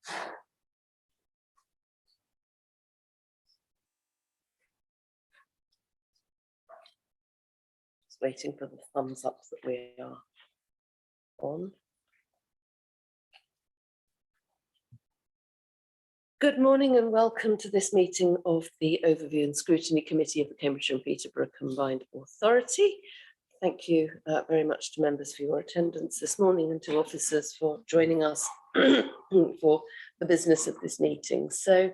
Just waiting for the thumbs up that we are on. Good morning and welcome to this meeting of the Overview and Scrutiny Committee of the Cambridgeshire and Peterborough Combined Authority. Thank you very much to members for your attendance this morning and to officers for joining us for the business of this meeting. So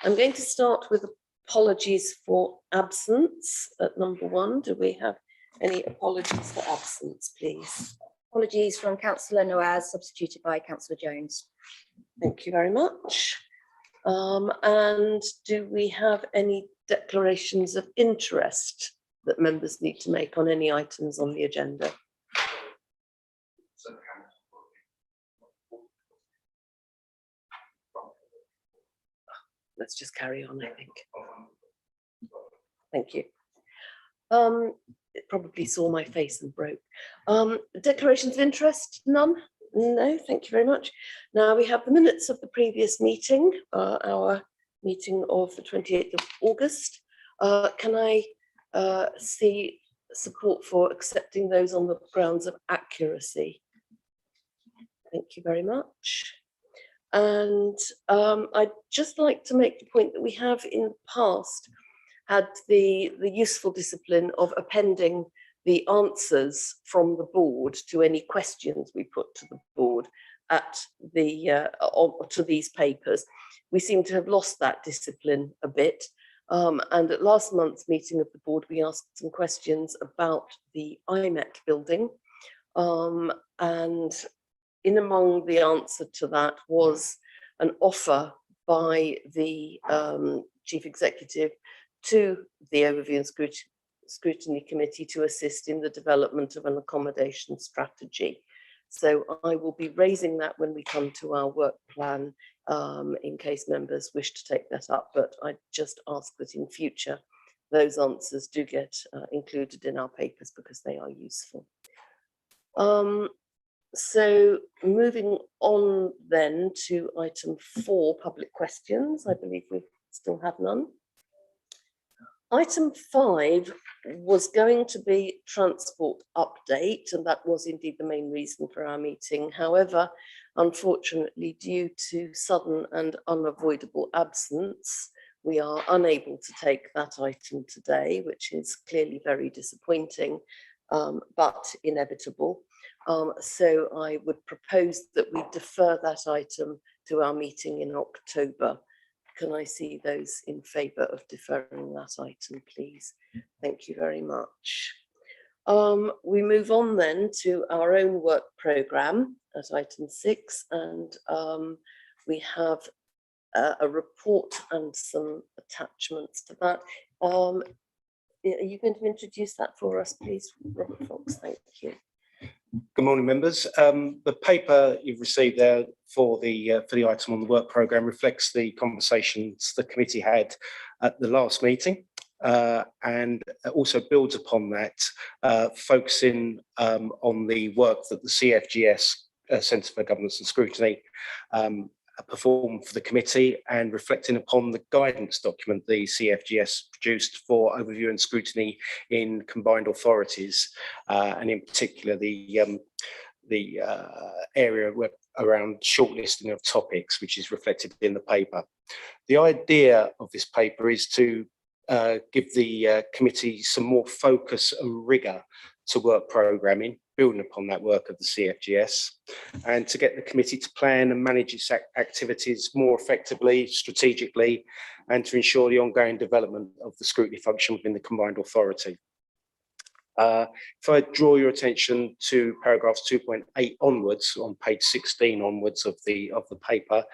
I'm going to start with apologies for absence at number 1. Do we have any apologies for absence, please? Apologies from Councillor Noaz, substituted by Councillor Jones. Thank you very much. And do we have any declarations of interest that members need to make on any items on the agenda? Let's just carry on, I think. Thank you. It probably saw my face and broke. Declarations of interest, none? No, thank you very much. Now we have the minutes of the previous meeting, our meeting of the 28th of August. Can I see support for accepting those on the grounds of accuracy? Thank you very much. And I'd just like to make the point that we have in the past had the useful discipline of appending the answers from the board to any questions we put to the board at the to these papers. We seem to have lost that discipline a bit. And at last month's meeting of the board, we asked some questions about the IMEC building. And in among the answer to that was an offer by the Chief Executive to the Overview and Scrutiny Committee to assist in the development of an accommodation strategy. So I will be raising that when we come to our work plan in case members wish to take that up, but I just ask that in future those answers do get included in our papers because they are useful. So moving on then to item 4, public questions. I believe we still have none. Item 5 was going to be transport update, and that was indeed the main reason for our meeting. However, unfortunately, due to sudden and unavoidable absence, we are unable to take that item today, which is clearly very disappointing, but inevitable. So I would propose that we defer that item to our meeting in October. Can I see those in favour of deferring that item, please? Thank you very much. We move on then to our own work programme at item 6, and we have a report and some attachments to that. Are you going to introduce that for us, please, Robert Fox? Thank you. Good morning, members. The paper you've received there for the item on the work programme reflects the conversations the committee had at the last meeting, and also builds upon that, focusing on the work that the CFGS, Centre for Governance and Scrutiny, performed for the committee, and reflecting upon the guidance document the CFGS produced for overview and scrutiny in combined authorities, and in particular the area around shortlisting of topics, which is reflected in the paper. The idea of this paper is to give the committee some more focus and rigour to work programming, building upon that work of the CFGS, and to get the committee to plan and manage its activities more effectively, strategically, and to ensure the ongoing development of the scrutiny function within the combined authority. If I draw your attention to paragraphs 2.8 onwards, on page 16 onwards of the paper,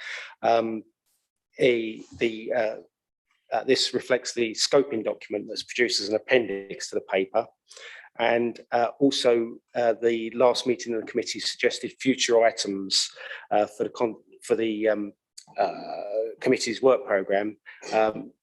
this reflects the scoping document that's produced as an appendix to the paper. And also the last meeting of the committee suggested future items for the committee's work programme,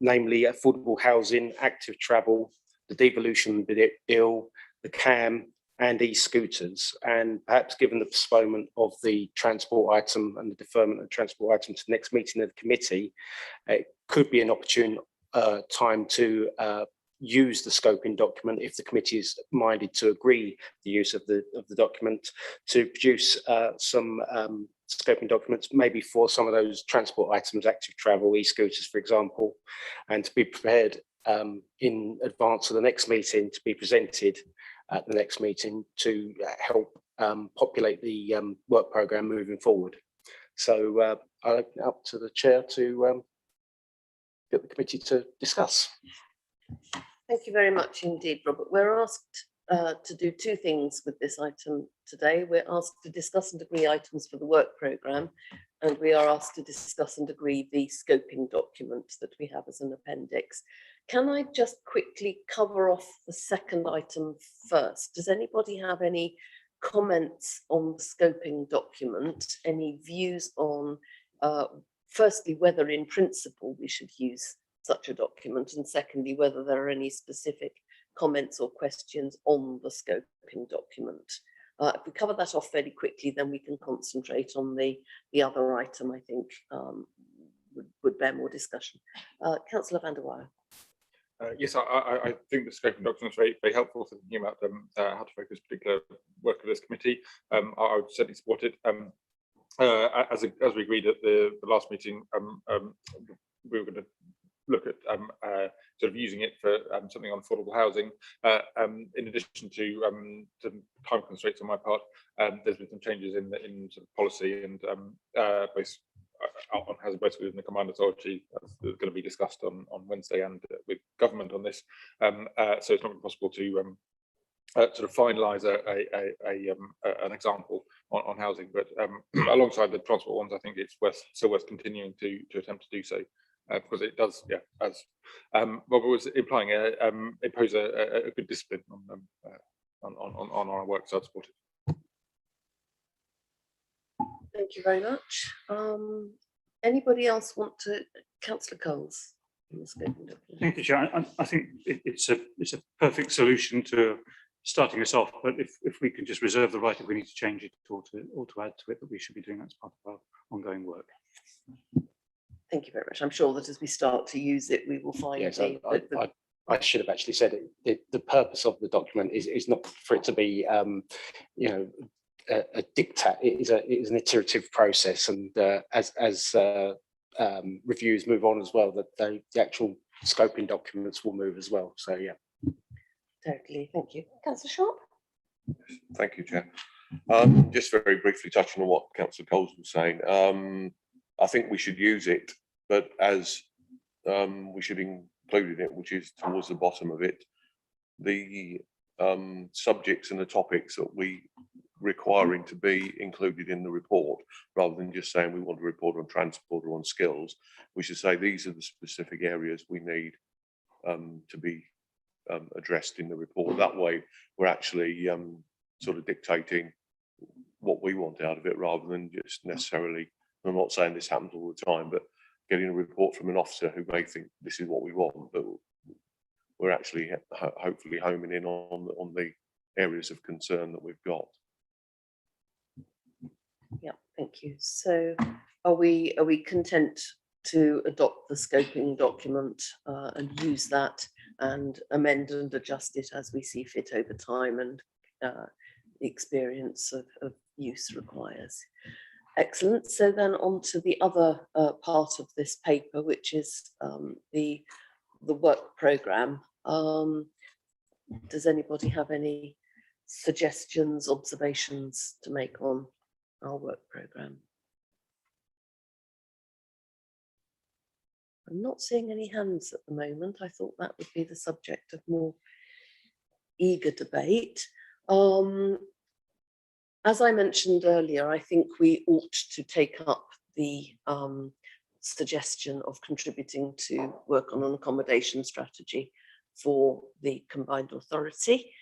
namely affordable housing, active travel, the devolution bill, the CAM, and e-scooters, and perhaps given the postponement of the transport item and the deferment of the transport item to the next meeting of the committee, it could be an opportune time to use the scoping document if the committee is minded to agree the use of the document to produce some scoping documents, maybe for some of those transport items, active travel, e-scooters, for example, and to be prepared in advance of the next meeting to be presented at the next meeting to help populate the work programme moving forward. So I'll open it up to the chair to get the committee to discuss. Thank you very much indeed, Robert. We're asked to do two things with this item today. We're asked to discuss and agree items for the work programme, and we are asked to discuss and agree the scoping document that we have as an appendix. Can I just quickly cover off the second item first? Does anybody have any comments on the scoping document? Any views on, firstly, whether in principle we should use such a document, and secondly, whether there are any specific comments or questions on the scoping document? If we cover that off fairly quickly, then we can concentrate on the other item, I think, would bear more discussion. Councillor van der Weyer. Yes, I think the scoping document is very, very helpful for thinking about how to focus particular work of this committee. I would certainly support it. As we agreed at the last meeting, we were going to look at sort of using it for something on affordable housing. In addition to time constraints on my part, there's been some changes in sort of policy and both on housing, both within the combined authority. That's going to be discussed on Wednesday and with government on this. So it's not possible to sort of finalise an example on housing, but alongside the transport ones, I think it's still worth continuing to attempt to do so. Because it does, yeah, as Robert was implying, impose a good discipline on our work, so I'd support it. Thank you very much. Anybody else want to? Councillor Coles. Thank you, Chair. I think it's a perfect solution to starting us off, but if we can just reserve the right, if we need to change it or to add to it, that we should be doing that as part of our ongoing work. Thank you very much. I'm sure that as we start to use it, we will find. Yes, I should have actually said it. The purpose of the document is not for it to be, you know, a diktat. It is an iterative process, and as reviews move on as well, that the actual scoping documents will move as well. So yeah. Totally. Thank you, Councillor Sharp. Thank you, Chair. Just very briefly touching on what Councillor Coles was saying. I think we should use it, but as we should include in it, which is towards the bottom of it, the subjects and the topics that we requiring to be included in the report, rather than just saying we want a report on transport or on skills. We should say these are the specific areas we need to be addressed in the report. That way, we're actually sort of dictating what we want out of it, rather than just necessarily. I'm not saying this happens all the time, but getting a report from an officer who may think this is what we want, but we're actually hopefully homing in on the areas of concern that we've got. Yeah, thank you. So are we content to adopt the scoping document and use that and amend and adjust it as we see fit over time and the experience of use requires? Excellent. So then on to the other part of this paper, which is the work programme. Does anybody have any suggestions, observations to make on our work programme? I'm not seeing any hands at the moment. I thought that would be the subject of more eager debate. As I mentioned earlier, I think we ought to take up the suggestion of contributing to work on an accommodation strategy for the combined authority.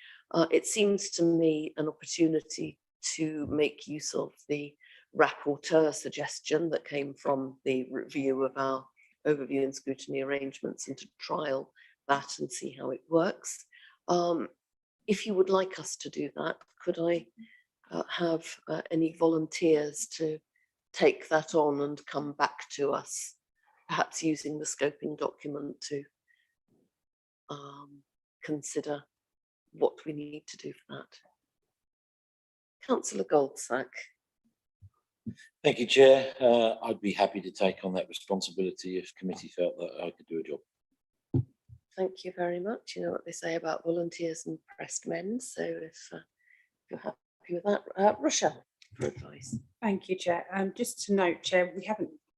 It seems to me an opportunity to make use of the rapporteur suggestion that came from the review of our overview and scrutiny arrangements, and to trial that and see how it works. if you would like us to do that, could I have any volunteers to take that on and come back to us, perhaps using the scoping document to consider what we need to do for that. Councillor Goldsack. Thank you, Chair. I'd be happy to take on that responsibility if committee felt that I could do a job. Thank you very much. You know what they say about volunteers and pressed men. So if you're happy with that, Rochelle, for advice. Thank you, Chair. Just to note, Chair,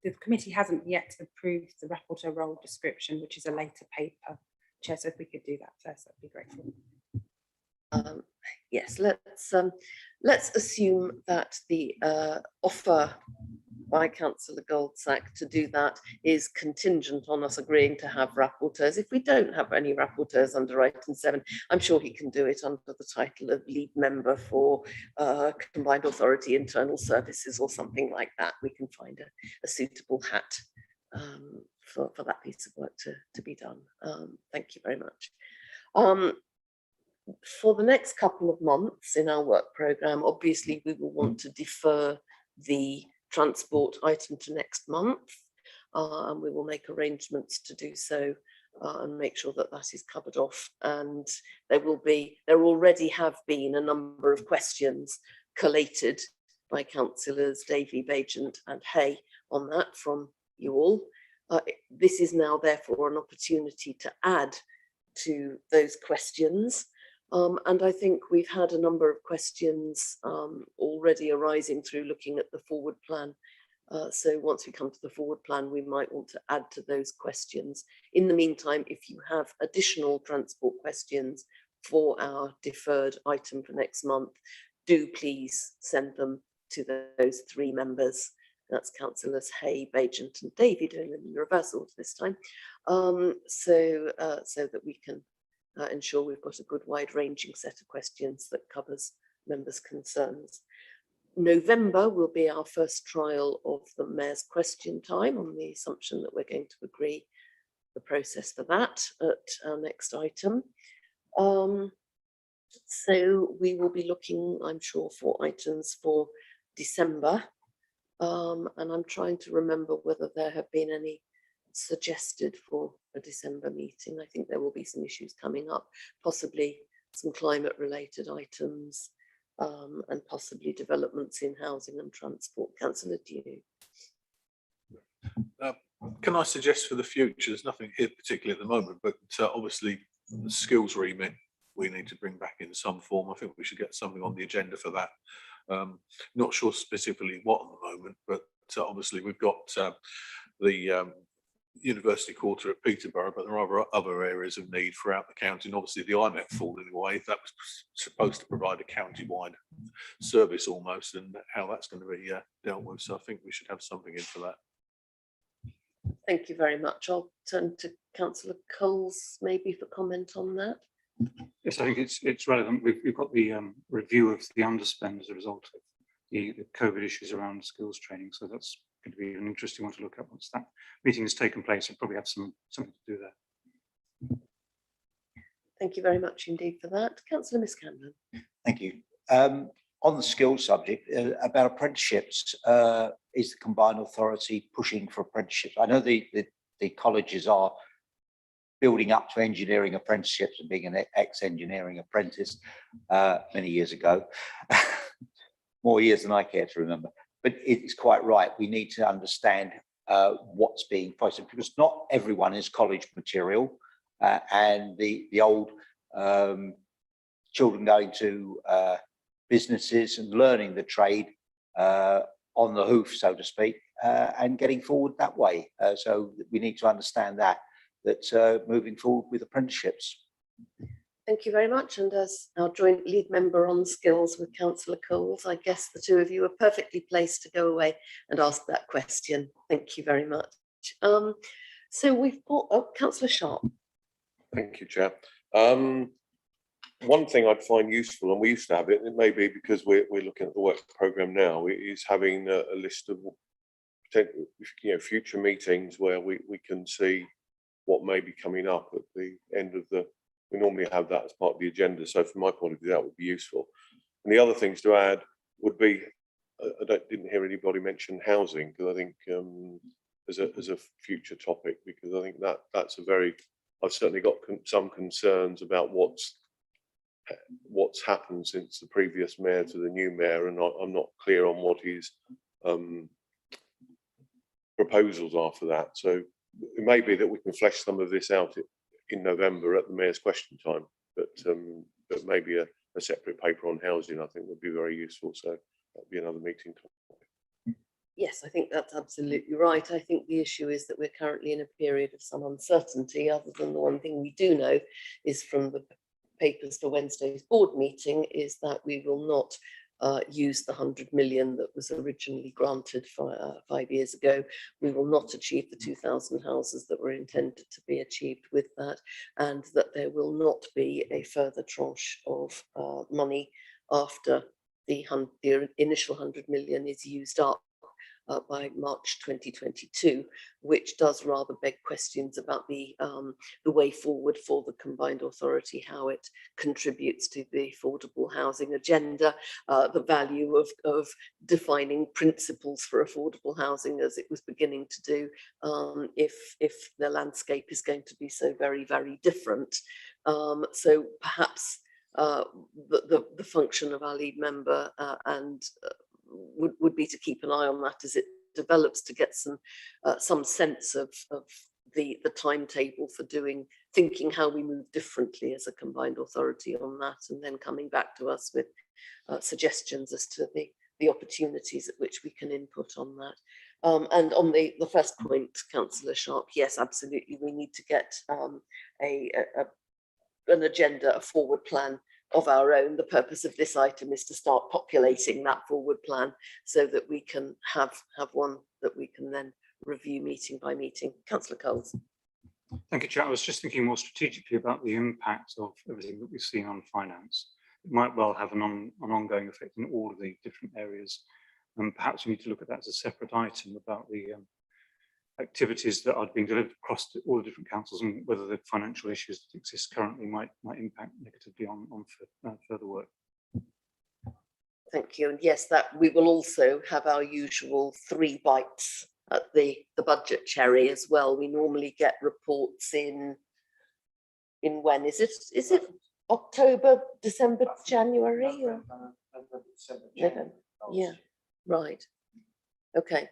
the committee hasn't yet approved the rapporteur role description, which is a later paper. Chair, so if we could do that first, I'd be grateful. Yes, let's assume that the offer by Councillor Goldsack to do that is contingent on us agreeing to have rapporteurs. If we don't have any rapporteurs under item 7, I'm sure he can do it under the title of lead member for Combined Authority Internal Services or something like that. We can find a suitable hat for that piece of work to be done. Thank you very much. For the next couple of months in our work programme, obviously we will want to defer the transport item to next month, and we will make arrangements to do so and make sure that that is covered off. And there already have been a number of questions collated by councillors Davey, Bagent and Hay on that from you all. This is now therefore an opportunity to add to those questions. And I think we've had a number of questions already arising through looking at the forward plan. So once we come to the forward plan, we might want to add to those questions. In the meantime, if you have additional transport questions for our deferred item for next month, do please send them to those 3 members. That's councillors Hay, Bagent and Davey, doing them in reverse order this time, so that we can ensure we've got a good wide-ranging set of questions that covers members' concerns. November will be our first trial of the Mayor's question time, on the assumption that we're going to agree the process for that at our next item. So we will be looking, I'm sure, for items for December, and I'm trying to remember whether there have been any suggested for a December meeting. I think there will be some issues coming up, possibly some climate related items, and possibly developments in housing and transport. Councillor Dew. Can I suggest for the future, there's nothing here particularly at the moment, but obviously the skills remit we need to bring back in some form. I think we should get something on the agenda for that. Not sure specifically what at the moment, but obviously we've got the University Quarter at Peterborough, but there are other areas of need throughout the county, and obviously the IMET falling away. That was supposed to provide a county-wide service almost, and how that's going to be dealt with. So I think we should have something in for that. Thank you very much. I'll turn to Councillor Coles maybe for comment on that. Yes, I think it's relevant. We've got the review of the underspend as a result of the COVID issues around skills training. So that's going to be an interesting one to look at once that meeting has taken place. I'll probably have something to do there. Thank you very much indeed for that. Councillor Miscannon. Thank you. On the skills subject, about apprenticeships, is the Combined Authority pushing for apprenticeships? I know the colleges are building up to engineering apprenticeships and being an ex-engineering apprentice many years ago, more years than I care to remember. But it's quite right. We need to understand what's being posted, because not everyone is college material, and the old children going to businesses and learning the trade on the hoof, so to speak, and getting forward that way. So we need to understand that moving forward with apprenticeships. Thank you very much. And as our joint lead member on skills with Councillor Coles, I guess the 2 of you are perfectly placed to go away and ask that question. Thank you very much. So we've got Councillor Sharp. Thank you, Chair. One thing I'd find useful, and we used to have it, it may be because we're looking at the work programme now, is having a list of potential, future meetings where we can see what may be coming up at the end of the We normally have that as part of the agenda. So from my point of view, that would be useful. And the other things to add would be, didn't hear anybody mention housing, because I think as a future topic, because I think that's a very, I've certainly got some concerns about what's happened since the previous mayor to the new mayor, and I'm not clear on what his proposals are for that. So it may be that we can flesh some of this out in November at the mayor's question time, but maybe a separate paper on housing I think would be very useful. So that'd be another meeting topic. Yes, I think that's absolutely right. I think the issue is that we're currently in a period of some uncertainty, other than the one thing we do know is from the papers for Wednesday's board meeting is that we will not use the 100 million that was originally granted 5 years ago. We will not achieve the 2,000 houses that were intended to be achieved with that, and that there will not be a further tranche of money after the initial 100 million is used up by March 2022, which does rather beg questions about the way forward for the combined authority, how it contributes to the affordable housing agenda, the value of defining principles for affordable housing as it was beginning to do, if the landscape is going to be so very, very different. So perhaps the function of our lead member would be to keep an eye on that as it develops, to get some sense of the timetable for thinking how we move differently as a combined authority on that, and then coming back to us with suggestions as to the opportunities at which we can input on that. And on the first point, Councillor Sharp, yes, absolutely, we need to get an agenda, a forward plan of our own. The purpose of this item is to start populating that forward plan so that we can have one that we can then review meeting by meeting. Councillor Coles. Thank you, Chair. I was just thinking more strategically about the impact of everything that we've seen on finance. It might well have an ongoing effect in all of the different areas, and perhaps we need to look at that as a separate item about the activities that are being delivered across all the different councils, and whether the financial issues that exist currently might impact negatively on further work. Thank you. And yes, that we will also have our usual 3 bites at the budget cherry as well. We normally get reports in when is it October, December, January, or November? Yeah, right. Okay,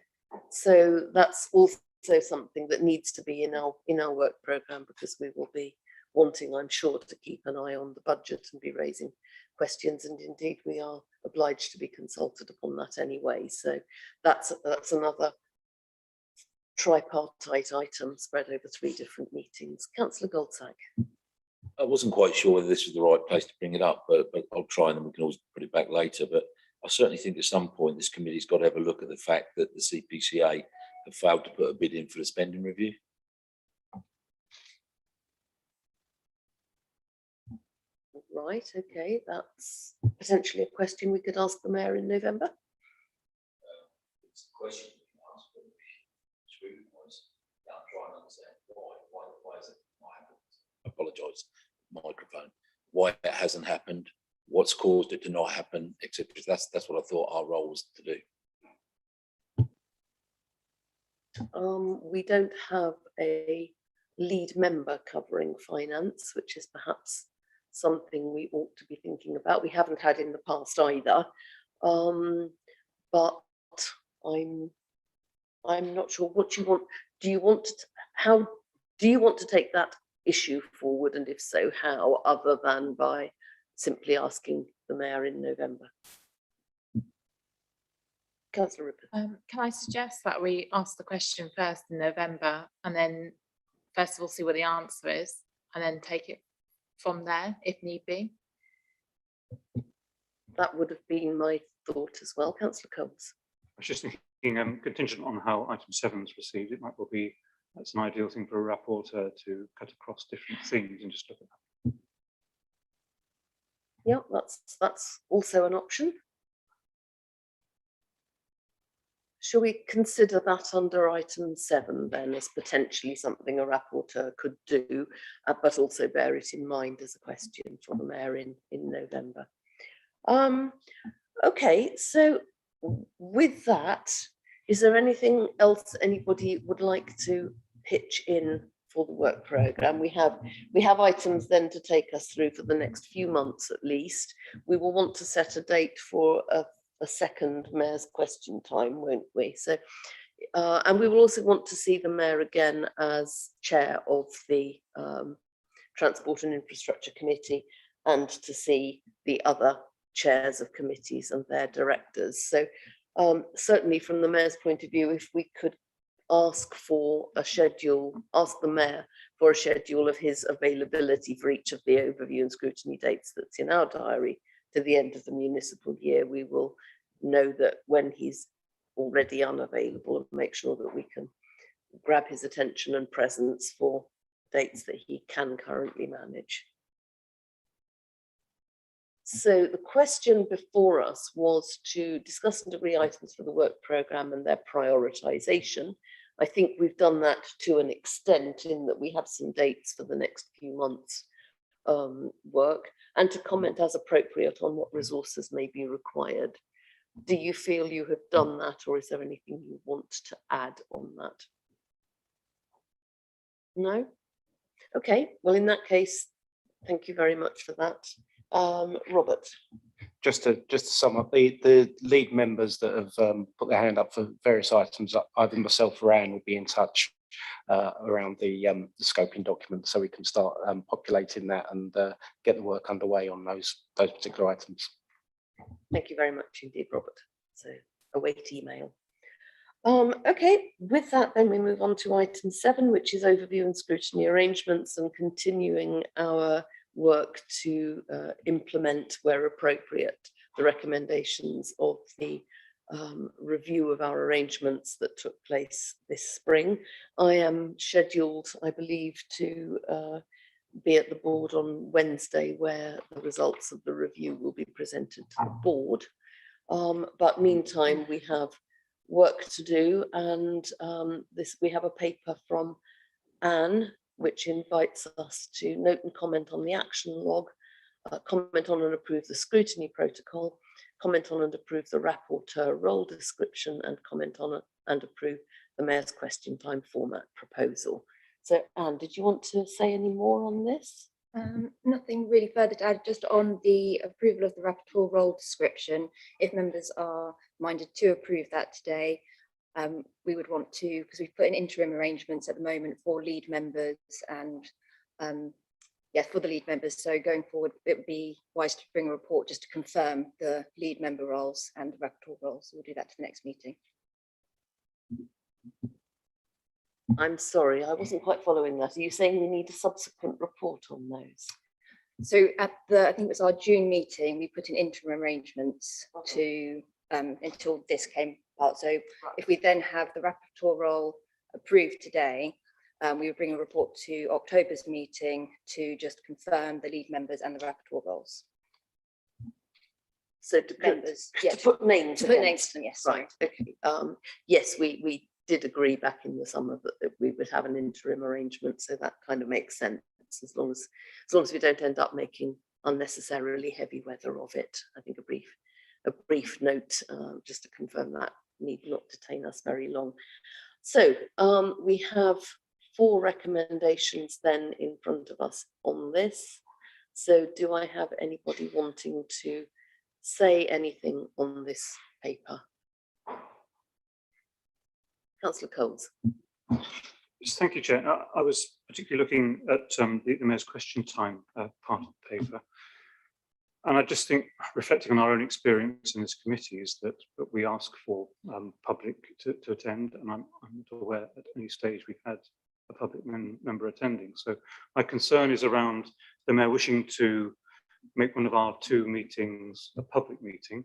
so that's also something that needs to be in our work programme, because we will be wanting, I'm sure, to keep an eye on the budget and be raising questions, and indeed we are obliged to be consulted upon that anyway. So that's another tripartite item spread over 3 different meetings. Councillor Goldsack. I wasn't quite sure whether this was the right place to bring it up, but I'll try, and then we can always put it back later. But I certainly think at some point this committee's got to have a look at the fact that the CPCA have failed to put a bid in for the spending review. Right, okay, that's potentially a question we could ask the mayor in November. It's a question we can ask, but scrutinize. I'm trying to understand why is it not happened? I apologise, microphone. Why it hasn't happened, what's caused it to not happen, etc. That's what I thought our role was to do. We don't have a lead member covering finance, which is perhaps something we ought to be thinking about. We haven't had in the past either, but I'm not sure what you want. Do you want to take that issue forward, and if so, how, other than by simply asking the mayor in November? Councillor Rippon. Can I suggest that we ask the question first in November, and then first of all see what the answer is, and then take it from there if need be? That would have been my thought as well. Councillor Combs. I was just thinking, contingent on how item 7 is received, it might well be that's an ideal thing for a rapporteur to cut across different themes and just look at that. Yeah, that's also an option. shall we consider that under item 7 then as potentially something a rapporteur could do, but also bear it in mind as a question for the mayor in November. Okay, so with that, is there anything else anybody would like to pitch in for the work programme? We have items then to take us through for the next few months at least. We will want to set a date for a second mayor's question time, won't we? So, and we will also want to see the mayor again as chair of the Transport and Infrastructure Committee, and to see the other chairs of committees and their directors. So certainly from the mayor's point of view, if we could ask for a schedule, ask the mayor for a schedule of his availability for each of the overview and scrutiny dates that's in our diary to the end of the municipal year, we will know that when he's already unavailable and make sure that we can grab his attention and presence for dates that he can currently manage. So the question before us was to discuss and agree items for the work programme and their prioritisation. I think we've done that to an extent in that we have some dates for the next few months work, and to comment as appropriate on what resources may be required. Do you feel you have done that, or is there anything you want to add on that? No? Okay, well, in that case, thank you very much for that. Robert. Just to sum up, the lead members that have put their hand up for various items, either myself or Anne will be in touch around the scoping document, so we can start populating that and get the work underway on those particular items. Thank you very much indeed, Robert. So await email. Okay, with that then we move on to item 7, which is overview and scrutiny arrangements, and continuing our work to implement where appropriate the recommendations of the review of our arrangements that took place this spring. I am scheduled, I believe, to be at the board on Wednesday, where the results of the review will be presented to the board. But meantime, we have work to do, and we have a paper from Anne, which invites us to note and comment on the action log, comment on and approve the scrutiny protocol, comment on and approve the rapporteur role description, and comment on and approve the mayor's question time format proposal. So Anne, did you want to say any more on this? Nothing really further to add, just on the approval of the rapporteur role description. If members are minded to approve that today, we would want to, because we've put in interim arrangements at the moment for lead members and yes, for the lead members. So going forward, it would be wise to bring a report just to confirm the lead member roles and the rapporteur roles. So we'll do that to the next meeting. I'm sorry, I wasn't quite following that. Are you saying we need a subsequent report on those? So at I think it was our June meeting, we put in interim arrangements to until this came out. So if we then have the rapporteur role approved today, we would bring a report to October's meeting to just confirm the lead members and the rapporteur roles. So to Members, to put names. To put against. names to them, yes. Right. Okay. Yes, we did agree back in the summer that we would have an interim arrangement, so that kind of makes sense as long as we don't end up making unnecessarily heavy weather of it. I think a brief note just to confirm that need not detain us very long. So we have 4 recommendations then in front of us on this. So do I have anybody wanting to say anything on this paper? Councillor Coles. Yes, thank you, Chair. I was particularly looking at the mayor's question time part of the paper. And I just think, reflecting on our own experience in this committee, is that we ask for public to attend, and I'm not aware at any stage we've had a public member attending. So my concern is around the mayor wishing to make one of our 2 meetings a public meeting.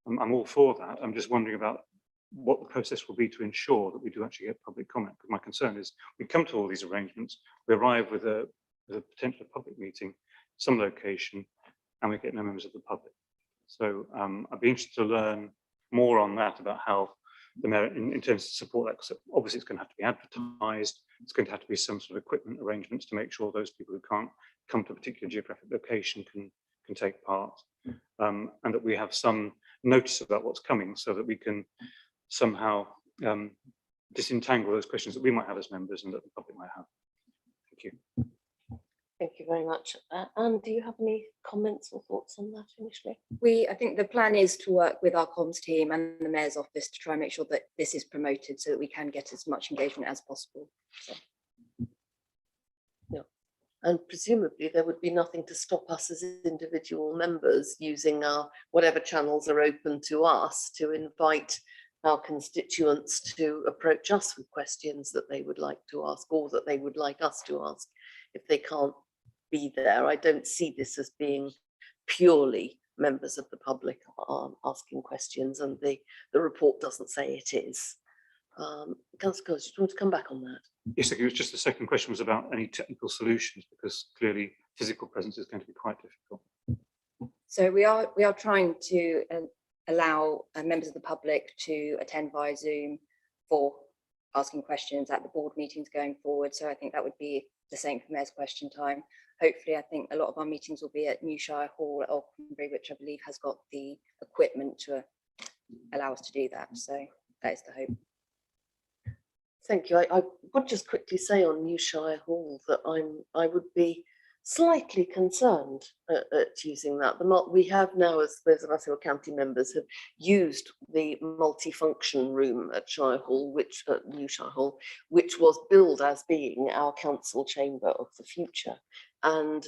I'm all for that. I'm just wondering about what the process will be to ensure that we do actually get public comment. Because my concern is we come to all these arrangements, we arrive with a potential public meeting, some location, and we get no members of the public. So I'd be interested to learn more on that, about how the mayor in terms of support that, because obviously it's going to have to be advertised. It's going to have to be some sort of equipment arrangements to make sure those people who can't come to a particular geographic location can take part, and that we have some notice about what's coming, so that we can somehow disentangle those questions that we might have as members and that the public might have. Thank you. Thank you very much. Anne, do you have any comments or thoughts on that initially? I think the plan is to work with our comms team and the mayor's office to try and make sure that this is promoted so that we can get as much engagement as possible. So. Yeah, and presumably there would be nothing to stop us as individual members using our whatever channels are open to us to invite our constituents to approach us with questions that they would like to ask, or that they would like us to ask if they can't be there. I don't see this as being purely members of the public asking questions, and the report doesn't say it is. Councillor Coles, do you want to come back on that? Yes, it was just the second question was about any technical solutions, because clearly physical presence is going to be quite difficult. So we are trying to allow members of the public to attend via Zoom for asking questions at the board meetings going forward. So I think that would be the same for Mayor's Question Time. Hopefully, I think a lot of our meetings will be at New Shire Hall at Alconbury, which I believe has got the equipment to allow us to do that. So that is the hope. Thank you. I would just quickly say on New Shire Hall that I would be slightly concerned at using that. We have now, as those of us who are county members, have used the multifunction room at Shire Hall, which at New Shire Hall, which was billed as being our council chamber of the future. And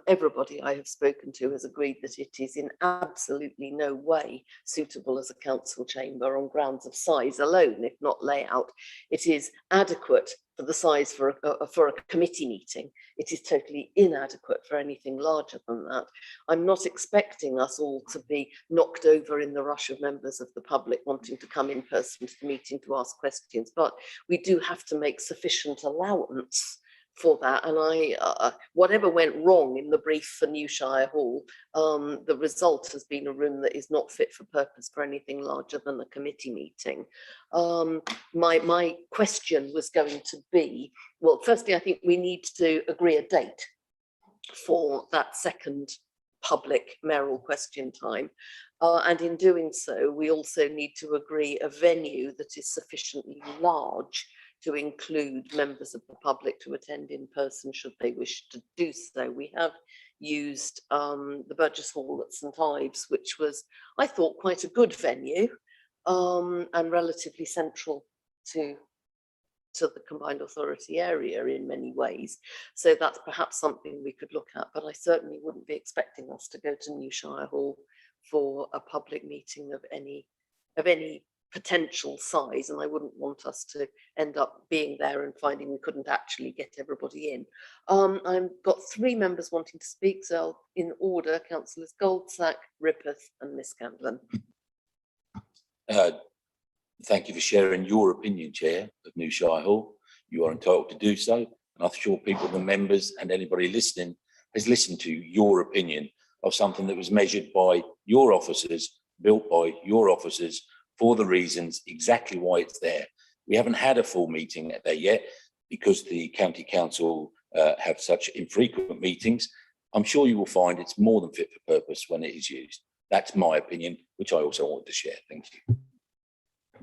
everybody I have spoken to has agreed that it is in absolutely no way suitable as a council chamber on grounds of size alone, if not layout. It is adequate for the size for a committee meeting. It is totally inadequate for anything larger than that. I'm not expecting us all to be knocked over in the rush of members of the public wanting to come in person to the meeting to ask questions, but we do have to make sufficient allowance for that. And whatever went wrong in the brief for New Shire Hall, the result has been a room that is not fit for purpose for anything larger than a committee meeting. My question was going to be, well, firstly, I think we need to agree a date for that second public mayoral question time. And in doing so, we also need to agree a venue that is sufficiently large to include members of the public to attend in person should they wish to do so. We have used the Burgess Hall at St Ives, which was, I thought, quite a good venue and relatively central to the combined authority area in many ways. So that's perhaps something we could look at, but I certainly wouldn't be expecting us to go to New Shire Hall for a public meeting of any potential size, and I wouldn't want us to end up being there and finding we couldn't actually get everybody in. I've got 3 members wanting to speak, so in order, Councillors Goldsack, Rippeth and Miss Camden. Thank you for sharing your opinion, Chair of New Shire Hall. You are entitled to do so, and I'm sure people, the members and anybody listening has listened to your opinion of something that was measured by your officers, built by your officers, for the reasons exactly why it's there. We haven't had a full meeting there yet because the County Council have such infrequent meetings. I'm sure you will find it's more than fit for purpose when it is used. That's my opinion, which I also want to share. Thank you.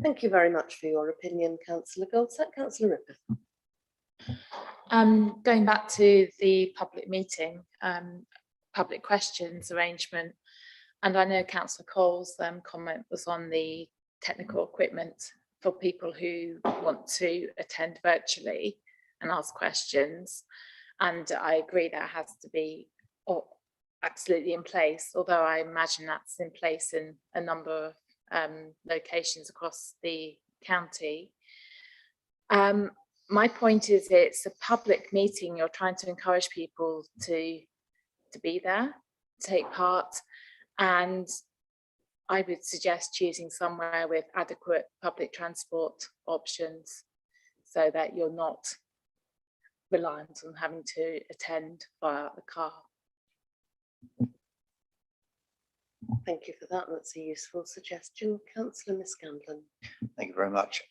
Thank you very much for your opinion, Councillor Goldsack. Councillor Rippeth. Going back to the public meeting, public questions arrangement, and I know Councillor Cole's comment was on the technical equipment for people who want to attend virtually and ask questions, and I agree that has to be absolutely in place, although I imagine that's in place in a number of locations across the county. My point is, it's a public meeting. You're trying to encourage people to be there, take part, and I would suggest choosing somewhere with adequate public transport options so that you're not reliant on having to attend via a car. Thank you for that. That's a useful suggestion. Councillor Miscandlin. Thank you very much.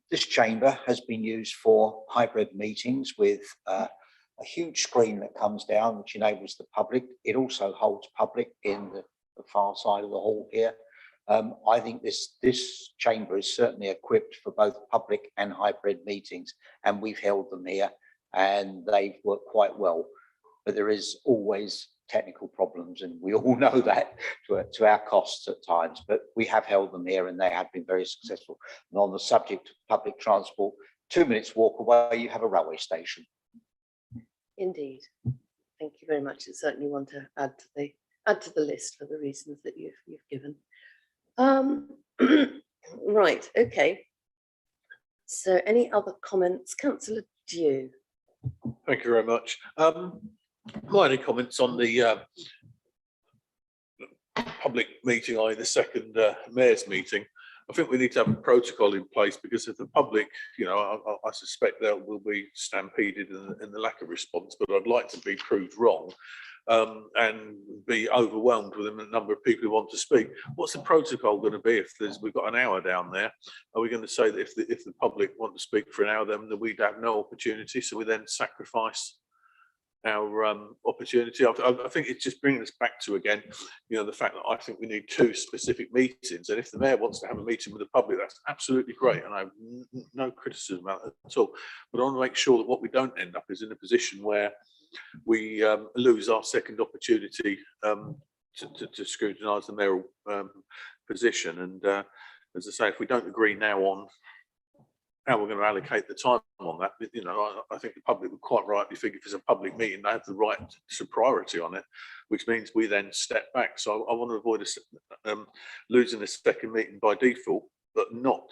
This chamber has been used for hybrid meetings with a huge screen that comes down, which enables the public. It also holds public in the far side of the hall here. I think this chamber is certainly equipped for both public and hybrid meetings, and we've held them here and they've worked quite well. But there is always technical problems, and we all know that to our costs at times, but we have held them here and they have been very successful. And on the subject of public transport, 2 minutes walk away, you have a railway station. Indeed. Thank you very much. It's certainly one to add to the list for the reasons that you've given. Right, okay. So any other comments? Councillor Dew. Thank you very much. My only comments on the public meeting, i.e. the second mayor's meeting. I think we need to have a protocol in place, because if the public, you know, I suspect there will be stampeded in the lack of response, but I'd like to be proved wrong and be overwhelmed with a number of people who want to speak. What's the protocol going to be if we've got an hour down there? Are we going to say that if the public want to speak for an hour, then we'd have no opportunity, so we then sacrifice our opportunity? I think it's just bringing us back to, again, you know, the fact that I think we need 2 specific meetings, and if the mayor wants to have a meeting with the public, that's absolutely great, and I have no criticism about it at all. But I want to make sure that what we don't end up is in a position where we lose our second opportunity to scrutinise the mayoral position. And as I say, if we don't agree now on how we're going to allocate the time on that, you know, I think the public would quite rightly think if it's a public meeting, they have the right to priority on it, which means we then step back. So I want to avoid losing a second meeting by default, but not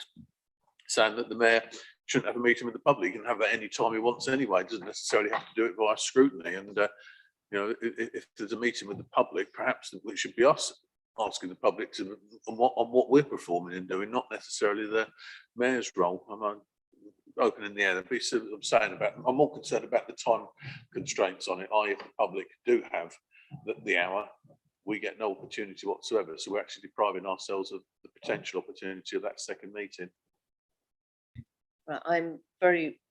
saying that the mayor shouldn't have a meeting with the public. He can have that any time he wants anyway. He doesn't necessarily have to do it via scrutiny. And you know, if there's a meeting with the public, perhaps it should be us asking the public to on what we're performing and doing, not necessarily the mayor's role. I'm open in the air. I'm more concerned about the time constraints on it. If the public do have the hour, we get no opportunity whatsoever. So we're actually depriving ourselves of the potential opportunity of that second meeting. I'm very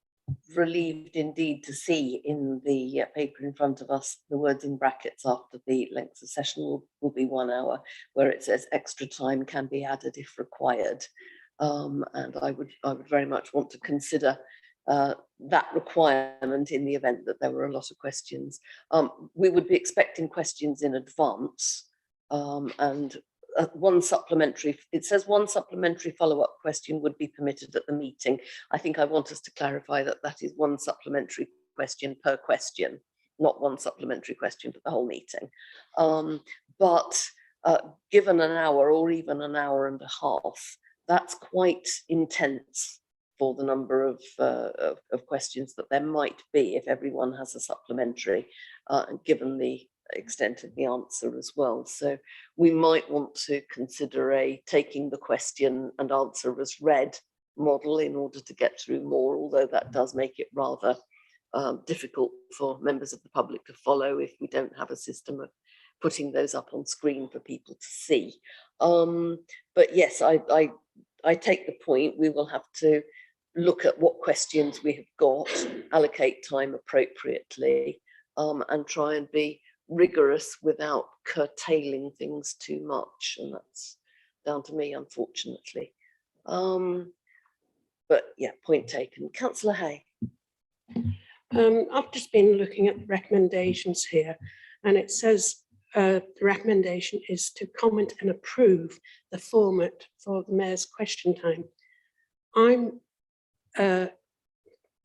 relieved indeed to see in the paper in front of us the words in brackets after the length of session will be 1 hour, where it says extra time can be added if required. And I would very much want to consider that requirement in the event that there were a lot of questions. We would be expecting questions in advance, and one supplementary, it says one supplementary follow-up question would be permitted at the meeting. I think I want us to clarify that that is one supplementary question per question, not one supplementary question for the whole meeting. But given an hour or even an hour and a half, that's quite intense for the number of questions that there might be if everyone has a supplementary, given the extent of the answer as well. So we might want to consider a taking the question and answer as read model in order to get through more, although that does make it rather difficult for members of the public to follow if we don't have a system of putting those up on screen for people to see. But yes, I take the point. We will have to look at what questions we have got, allocate time appropriately, and try and be rigorous without curtailing things too much, and that's down to me, unfortunately. But yeah, point taken. Councillor Hay. I've just been looking at the recommendations here, and it says the recommendation is to comment and approve the format for the mayor's question time. I'm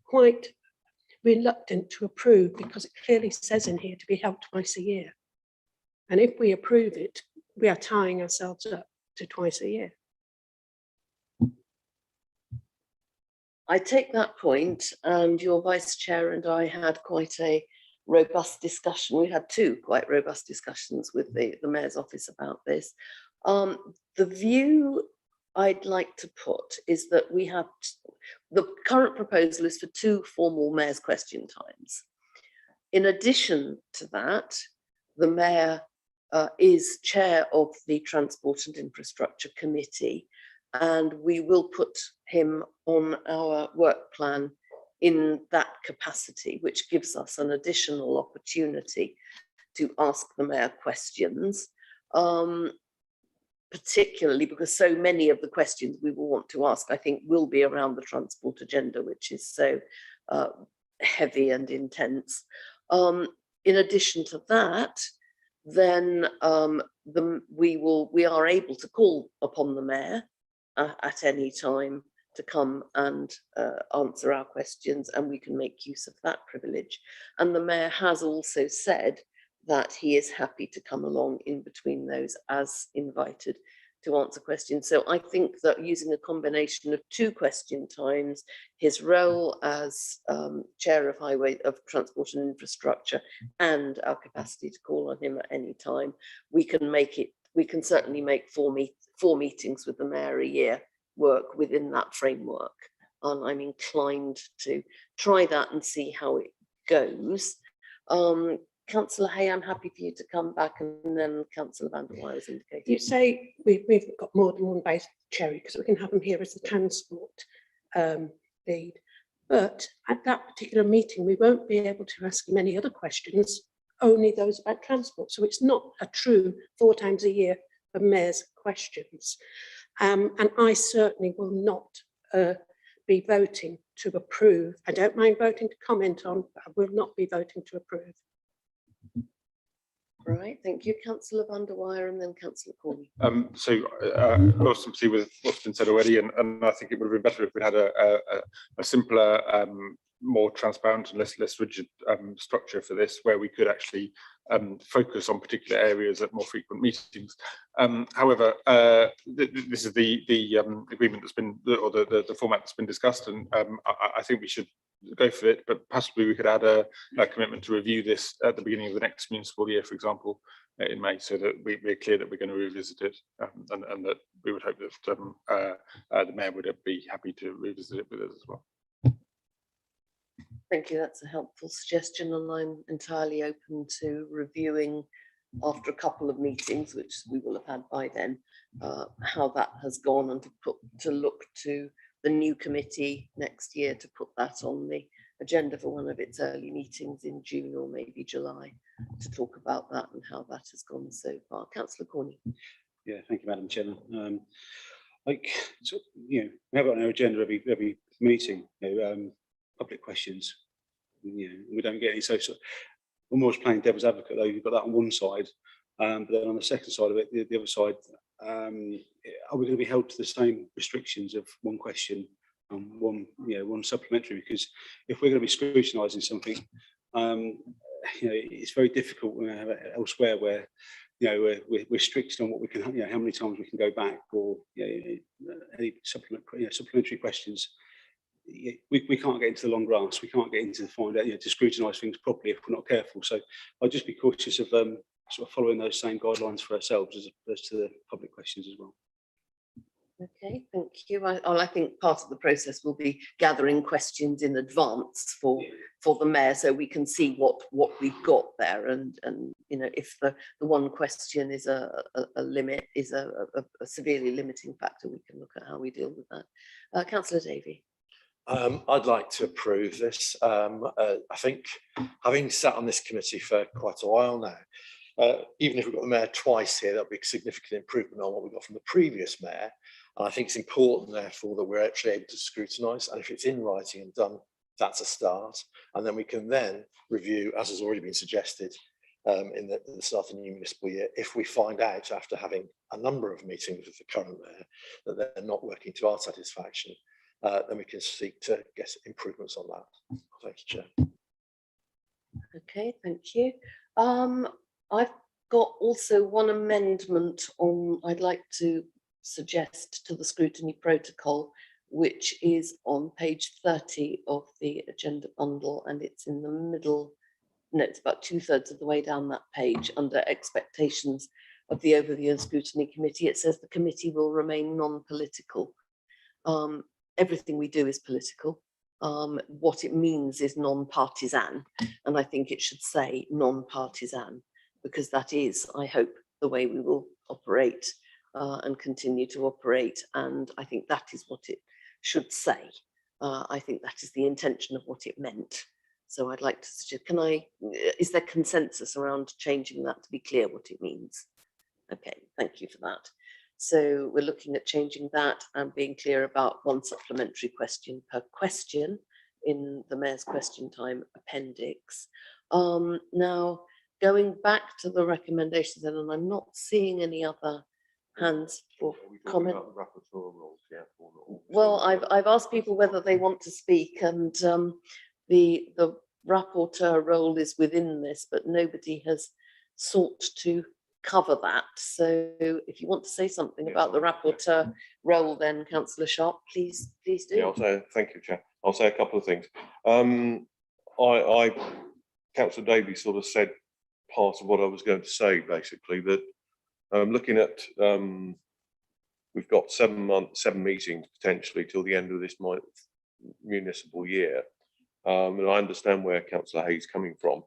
quite reluctant to approve because it clearly says in here to be held twice a year. And if we approve it, we are tying ourselves up to twice a year. I take that point, and your vice chair and I had quite a robust discussion. We had 2 quite robust discussions with the mayor's office about this. The view I'd like to put is that we have, the current proposal is for 2 formal mayor's question times. In addition to that, the mayor is chair of the Transport and Infrastructure Committee, and we will put him on our work plan in that capacity, which gives us an additional opportunity to ask the mayor questions, particularly because so many of the questions we will want to ask, I think, will be around the transport agenda, which is so heavy and intense. In addition to that, then we are able to call upon the mayor at any time to come and answer our questions, and we can make use of that privilege. And the mayor has also said that he is happy to come along in between those as invited to answer questions. So I think that using a combination of 2 question times, his role as chair of Transport and Infrastructure, and our capacity to call on him at any time, we can certainly make 4 meetings with the mayor a year work within that framework. And I'm inclined to try that and see how it goes. Councillor Hay, I'm happy for you to come back, and then Councillor van der Waal has indicated. You say we've got more than one vice chair, because we can have them here as the transport lead. But at that particular meeting, we won't be able to ask him any other questions, only those about transport. So it's not a true 4 times a year of mayor's questions. And I certainly will not be voting to approve. I don't mind voting to comment on, but I will not be voting to approve. Right, thank you, Councillor van der Waal, and then Councillor Corney. Lost sympathy with what's been said already, and I think it would have been better if we had a simpler, more transparent and less rigid structure for this, where we could actually focus on particular areas at more frequent meetings. However, this is the agreement that's been, or the format that's been discussed, and I think we should go for it, but possibly we could add a commitment to review this at the beginning of the next municipal year, for example, in May, so that we're clear that we're going to revisit it, and that we would hope that the mayor would be happy to revisit it with us as well. Thank you, that's a helpful suggestion, and I'm entirely open to reviewing after a couple of meetings, which we will have had by then, how that has gone, and to look to the new committee next year to put that on the agenda for one of its early meetings in June or maybe July, to talk about that and how that has gone so far. Councillor Corney. Yeah, thank you, Madam Chairman. So, we have it on our agenda every meeting, public questions. We don't get any. So I'm always playing devil's advocate, though. You've got that on one side, but then on the second side of it, the other side, are we going to be held to the same restrictions of 1 question and one supplementary? Because if we're going to be scrutinising something, it's very difficult elsewhere where we're restricted on what we can, how many times we can go back, or any supplementary questions. We can't get into the long grass. We can't get into the find out, to scrutinise things properly if we're not careful. So I'd just be cautious of sort of following those same guidelines for ourselves as opposed to the public questions as well. Okay, thank you. I think part of the process will be gathering questions in advance for the mayor, so we can see what we've got there, and if the 1 question is a limit, is a severely limiting factor, we can look at how we deal with that. Councillor Davey. I'd like to approve this. I think, having sat on this committee for quite a while now, even if we've got the mayor twice here, that'll be a significant improvement on what we got from the previous mayor. And I think it's important, therefore, that we're actually able to scrutinise, and if it's in writing and done, that's a start. And then we can then review, as has already been suggested, in the start of the new municipal year, if we find out after having a number of meetings with the current mayor that they're not working to our satisfaction, then we can seek to get improvements on that. Thank you, Chair. Okay, thank you. I've got also 1 amendment on, I'd like to suggest to the scrutiny protocol, which is on page 30 of the agenda bundle, and it's in the middle, no, it's about 2/3 of the way down that page, under expectations of the Overview and Scrutiny Committee. It says the committee will remain non-political. Everything we do is political. What it means is non-partisan, and I think it should say non-partisan, because that is, I hope, the way we will operate and continue to operate. And I think that is what it should say. I think that is the intention of what it meant. So I'd like to suggest, is there consensus around changing that to be clear what it means? Okay, thank you for that. So we're looking at changing that and being clear about one supplementary question per question in the Mayor's Question Time appendix. Now, going back to the recommendations, and I'm not seeing any other hands for comment. Well, I've asked people whether they want to speak, and the rapporteur role is within this, but nobody has sought to cover that. So if you want to say something about the rapporteur role, then Councillor Sharp, please do. Yeah, I'll say, thank you, Chair. I'll say a couple of things. Councillor Davies sort of said part of what I was going to say, basically, that looking at, we've got 7 meetings potentially till the end of this municipal year. And I understand where Councillor Hayes coming from.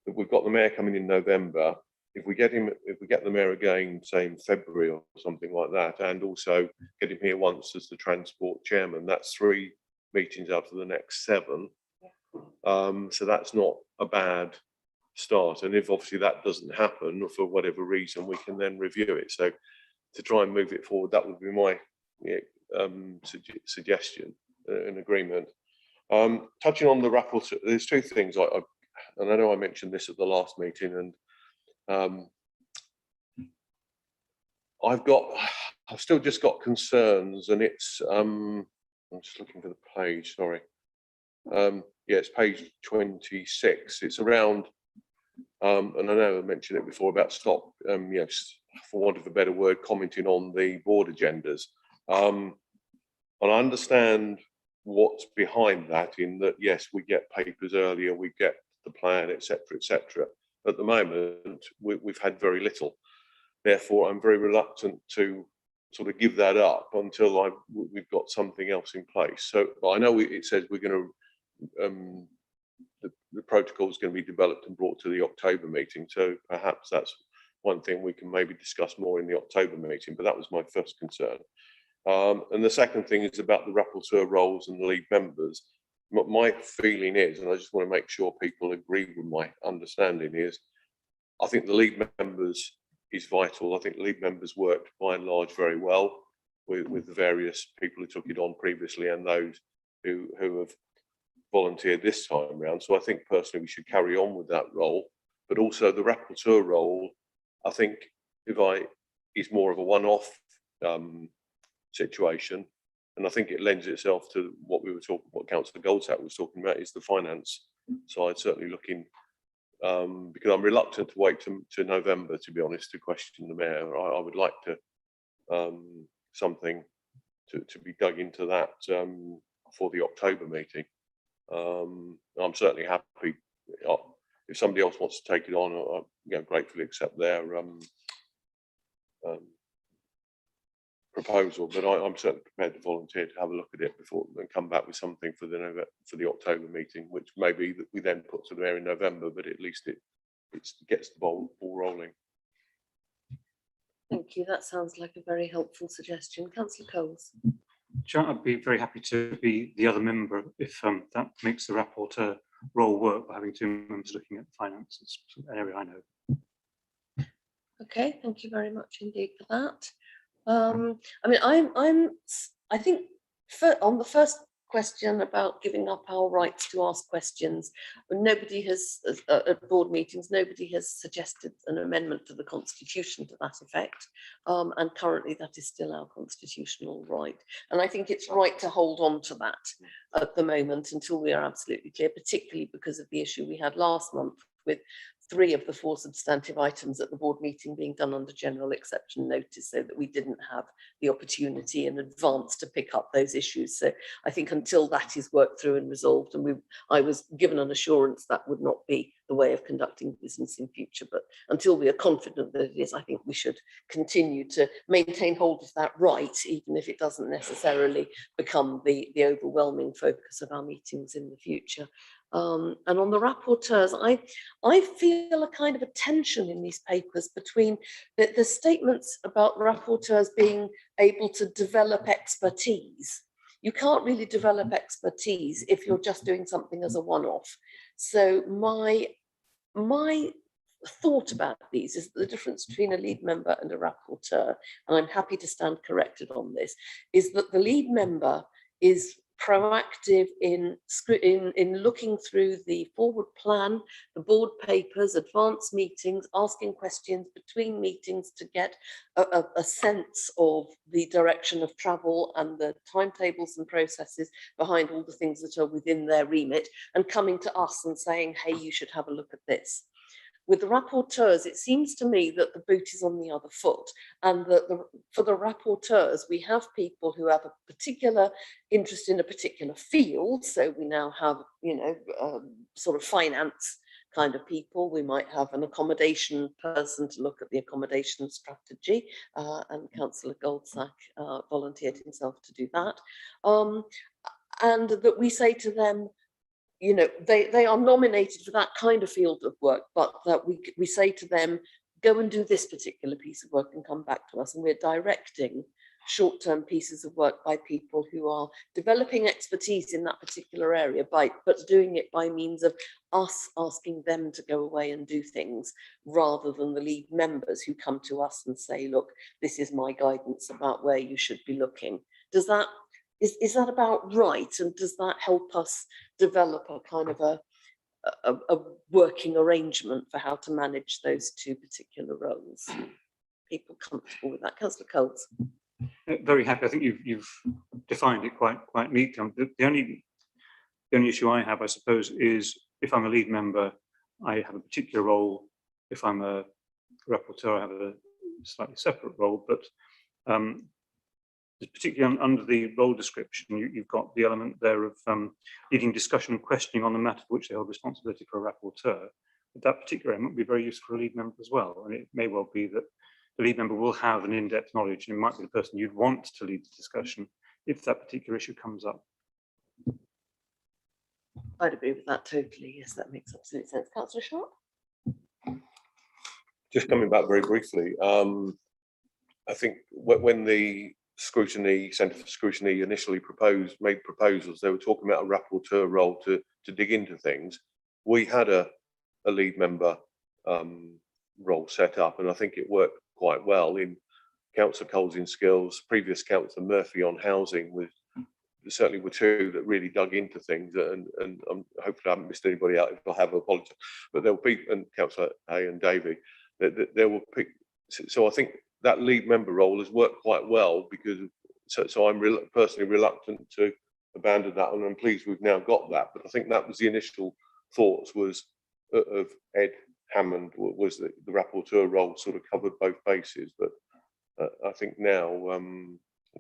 But we've got the Mayor coming in November. If we get the Mayor again, say in February or something like that, and also get him here once as the Transport Chairman, that's 3 meetings out of the next 7. So that's not a bad start. And if obviously that doesn't happen for whatever reason, we can then review it. So to try and move it forward, that would be my suggestion and agreement. Touching on the rapporteur, there's 2 things. And I know I mentioned this at the last meeting, and I've still just got concerns, and it's I'm just looking for the page, sorry. Yeah, it's page 26. It's around, and I know I mentioned it before about yes, for want of a better word, commenting on the board agendas. And I understand what's behind that, in that, yes, we get papers earlier, we get the plan, etc., etc. At the moment, we've had very little. Therefore, I'm very reluctant to sort of give that up until we've got something else in place. So, but I know it says we're going to, the protocol is going to be developed and brought to the October meeting. So perhaps that's one thing we can maybe discuss more in the October meeting, but that was my first concern. And the second thing is about the rapporteur roles and the lead members. My feeling is, and I just want to make sure people agree with my understanding, is I think the lead members is vital. I think lead members worked by and large very well with the various people who took it on previously and those who have volunteered this time around. So I think personally we should carry on with that role, but also the rapporteur role, I think is more of a one-off situation. And I think it lends itself to what Councillor Goldsack was talking about, is the finance side, certainly looking, because I'm reluctant to wait to November, to be honest, to question the Mayor. I would like to, something to be dug into that for the October meeting. I'm certainly happy, if somebody else wants to take it on, I'll gratefully accept their proposal, but I'm certainly prepared to volunteer to have a look at it before and come back with something for the October meeting, which maybe that we then put to the Mayor in November, but at least it gets the ball rolling. Thank you. That sounds like a very helpful suggestion. Councillor Coles. Chair, I'd be very happy to be the other member if that makes the rapporteur role work, by having 2 members looking at finance. It's an area I know. Okay, thank you very much indeed for that. I mean, I think on the first question about giving up our rights to ask questions, nobody has, at board meetings, nobody has suggested an amendment to the Constitution to that effect. And currently that is still our constitutional right. And I think it's right to hold on to that at the moment until we are absolutely clear, particularly because of the issue we had last month with 3 of the 4 substantive items at the board meeting being done under general exception notice, so that we didn't have the opportunity in advance to pick up those issues. So I think until that is worked through and resolved, and I was given an assurance that would not be the way of conducting business in future, but until we are confident that it is, I think we should continue to maintain hold of that right, even if it doesn't necessarily become the overwhelming focus of our meetings in the future. And on the rapporteurs, I feel a kind of a tension in these papers between the statements about rapporteurs being able to develop expertise. You can't really develop expertise if you're just doing something as a one-off. So my thought about these is the difference between a lead member and a rapporteur, and I'm happy to stand corrected on this, is that the lead member is proactive in looking through the forward plan, the board papers, advanced meetings, asking questions between meetings to get a sense of the direction of travel and the timetables and processes behind all the things that are within their remit, and coming to us and saying, hey, you should have a look at this. With the rapporteurs, it seems to me that the boot is on the other foot, and that for the rapporteurs, we have people who have a particular interest in a particular field. So we now have, sort of finance kind of people. We might have an accommodation person to look at the accommodation strategy, and Councillor Goldsack volunteered himself to do that. And that we say to them, they are nominated for that kind of field of work, but that we say to them, go and do this particular piece of work and come back to us. And we're directing short-term pieces of work by people who are developing expertise in that particular area, but doing it by means of us asking them to go away and do things, rather than the lead members who come to us and say, look, this is my guidance about where you should be looking. Is that about right? And does that help us develop a kind of a working arrangement for how to manage those two particular roles? People comfortable with that? Councillor Coles. Very happy. I think you've defined it quite neatly. The only issue I have, I suppose, is if I'm a lead member, I have a particular role. If I'm a rapporteur, I have a slightly separate role. But particularly under the role description, you've got the element there of leading discussion and questioning on the matter for which they hold responsibility for a rapporteur. But that particular element would be very useful for a lead member as well. And it may well be that the lead member will have an in-depth knowledge, and it might be the person you'd want to lead the discussion if that particular issue comes up. I'd agree with that totally. Yes, that makes absolute sense. Councillor Sharp? Just coming back very briefly, I think when the Centre for Scrutiny initially made proposals, they were talking about a rapporteur role to dig into things. We had a lead member role set up, and I think it worked quite well. In Councillor Coles in skills, previous Councillor Murphy on housing, certainly were two that really dug into things, and hopefully I haven't missed anybody out. If I have, apologies. But there will be, and Councillor Hay and Davey, there will pick. So I think that lead member role has worked quite well, because so I'm personally reluctant to abandon that, and I'm pleased we've now got that. But I think that was the initial thoughts was of Ed Hammond, was that the rapporteur role sort of covered both bases. But I think now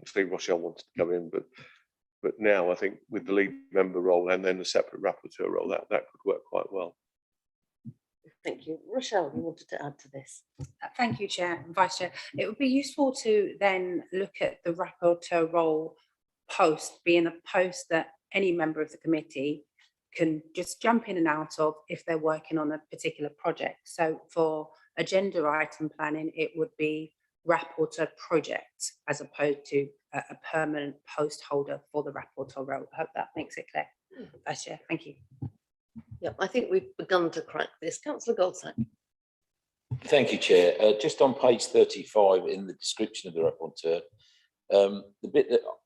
Steve Rochelle wanted to come in, but now I think with the lead member role and then the separate rapporteur role, that could work quite well. Thank you. Rochelle, you wanted to add to this? Thank you, Chair and Vice Chair. It would be useful to then look at the rapporteur role post being a post that any member of the committee can just jump in and out of if they're working on a particular project. So for agenda item planning, it would be rapporteur project as opposed to a permanent post holder for the rapporteur role. I hope that makes it clear. Vice Chair, thank you. Yeah, I think we've begun to crack this. Councillor Goldsack. Thank you, Chair. Just on page 35 in the description of the rapporteur,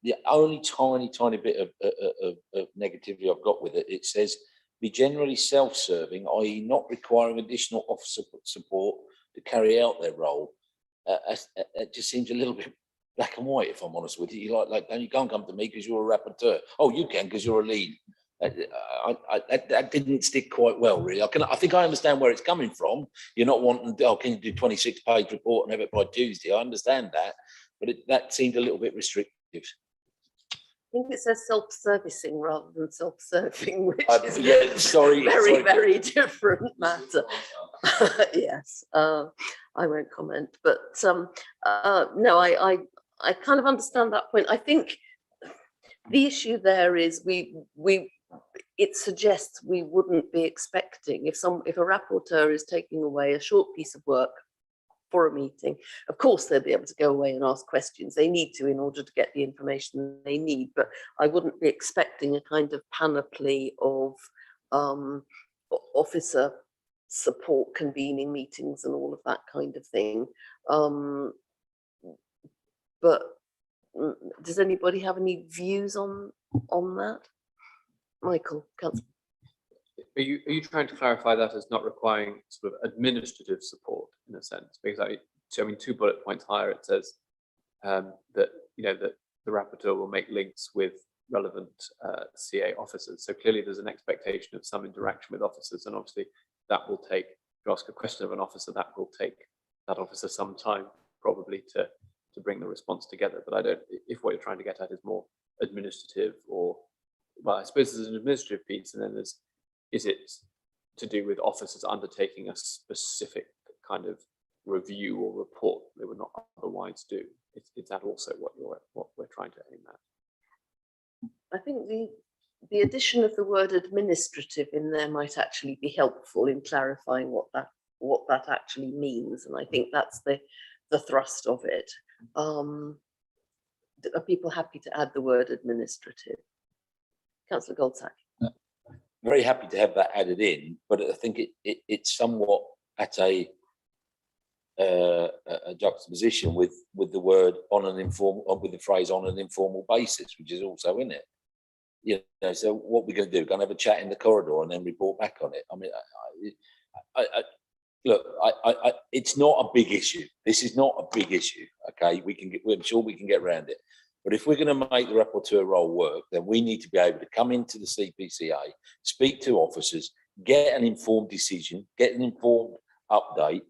the only tiny bit of negativity I've got with it, it says be generally self-serving, i.e. not requiring additional officer support to carry out their role. It just seems a little bit black and white, if I'm honest with you. Like, you can't come to me because you're a rapporteur. Oh, you can because you're a lead. That didn't stick quite well, really. I think I understand where it's coming from. You're not wanting, oh, can you do 26-page report and have it by Tuesday? I understand that, but that seemed a little bit restrictive. I think it says self-servicing rather than self-serving, which is very different matter. Yes, I won't comment, but no, I kind of understand that point. I think the issue there is we it suggests we wouldn't be expecting if a rapporteur is taking away a short piece of work for a meeting, of course they'll be able to go away and ask questions. They need to in order to get the information they need, but I wouldn't be expecting a kind of panoply of officer support, convening meetings and all of that kind of thing. But does anybody have any views on that? Michael, Councillor. Are you trying to clarify that as not requiring sort of administrative support in a sense? Because I mean, 2 bullet points higher, it says that that the rapporteur will make links with relevant CA officers. So clearly, there's an expectation of some interaction with officers, and obviously that will take. If you ask a question of an officer, that will take that officer some time probably to bring the response together. But I don't. If what you're trying to get at is more administrative, or well, I suppose there's an administrative piece, and then is it to do with officers undertaking a specific kind of review or report they would not otherwise do? Is that also what we're trying to aim at? I think the addition of the word administrative in there might actually be helpful in clarifying what that actually means, and I think that's the thrust of it. Are people happy to add the word administrative? Councillor Goldsack. Very happy to have that added in, but I think it's somewhat at a juxtaposition with the word on an informal, with the phrase on an informal basis, which is also in it. You know, so what we're going to do? Going to have a chat in the corridor and then report back on it. I mean, look, it's not a big issue. This is not a big issue. Okay, I'm sure we can get around it. But if we're going to make the rapporteur role work, then we need to be able to come into the CPCA, speak to officers, get an informed decision, get an informed update,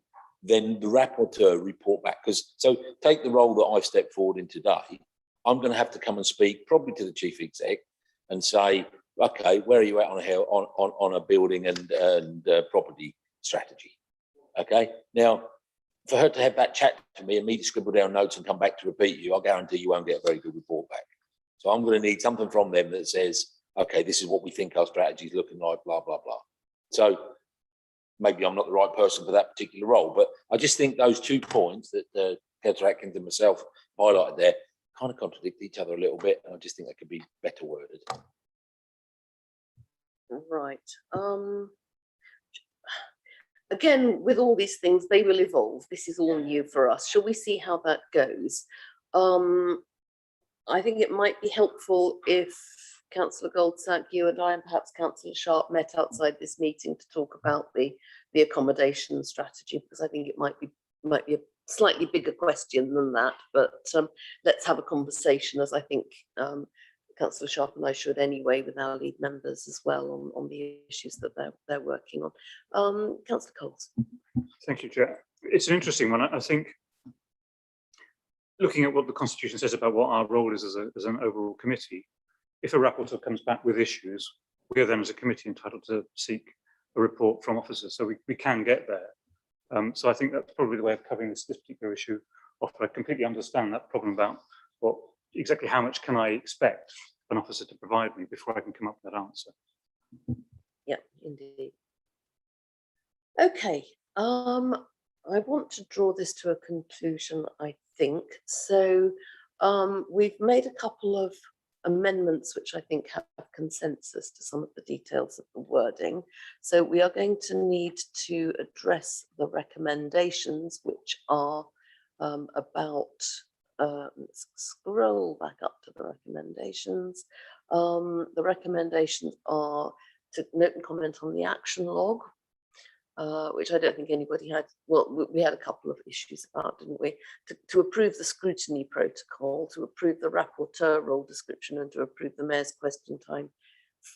then the rapporteur report back. So take the role that I've stepped forward in today. I'm going to have to come and speak probably to the chief exec and say, okay, where are you at on a building and property strategy? Okay, now, for her to have that chat to me and me to scribble down notes and come back to repeat you, I guarantee you won't get a very good report back. So I'm going to need something from them that says, okay, this is what we think our strategy is looking like, blah, blah, blah. So maybe I'm not the right person for that particular role, but I just think those 2 points that Councillor Atkins and myself highlighted there kind of contradict each other a little bit, and I just think they could be better worded. Right. Again, with all these things, they will evolve. This is all new for us. Shall we see how that goes? I think it might be helpful if Councillor Goldsack, you and I, and perhaps Councillor Sharp met outside this meeting to talk about the accommodation strategy, because I think it might be a slightly bigger question than that. But let's have a conversation, as I think Councillor Sharp and I should anyway, with our lead members as well on the issues that they're working on. Councillor Coles. Thank you, Chair. It's an interesting one. I think looking at what the Constitution says about what our role is as an overall committee, if a rapporteur comes back with issues, we are then as a committee entitled to seek a report from officers, so we can get there. So I think that's probably the way of covering this particular issue off. I completely understand that problem about exactly how much can I expect an officer to provide me before I can come up with that answer. Yeah, indeed. Okay, I want to draw this to a conclusion, I think. So we've made a couple of amendments which I think have consensus to some of the details of the wording. So we are going to need to address the recommendations, which are about, let's scroll back up to the recommendations. The recommendations are to note and comment on the action log, which I don't think anybody had. Well, we had a couple of issues about, didn't we? To approve the scrutiny protocol, to approve the rapporteur role description, and to approve the mayor's question time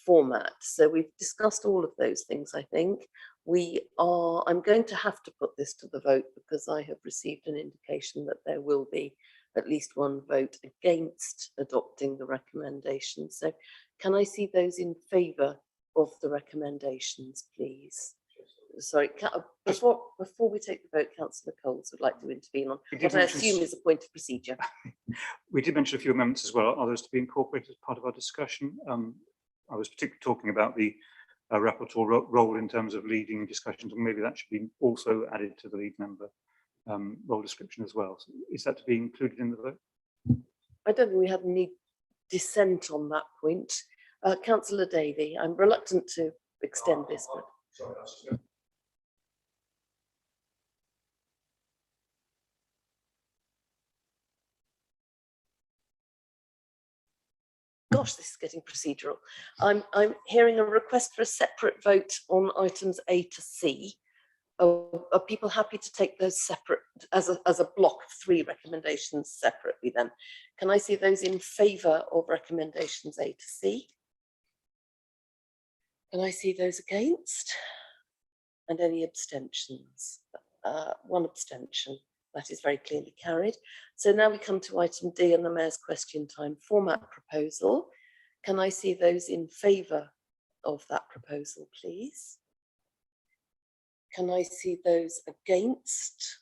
format. So we've discussed all of those things, I think. I'm going to have to put this to the vote because I have received an indication that there will be at least one vote against adopting the recommendations. So can I see those in favour of the recommendations, please? Sorry, before we take the vote, Councillor Coles would like to intervene on what I assume is a point of procedure. We did mention a few amendments as well. Are those to be incorporated as part of our discussion? I was particularly talking about the rapporteur role in terms of leading discussions, and maybe that should be also added to the lead member role description as well. So is that to be included in the vote? I don't think we have any dissent on that point. Councillor Davey, I'm reluctant to extend this, but gosh, this is getting procedural. I'm hearing a request for a separate vote on items A to C. Are people happy to take those separate as a block of 3 recommendations separately then? Can I see those in favour of recommendations A to C? Can I see those against? And any abstentions? 1 abstention. That is very clearly carried. So now we come to item D and the Mayor's question time format proposal. Can I see those in favour of that proposal, please? Can I see those against?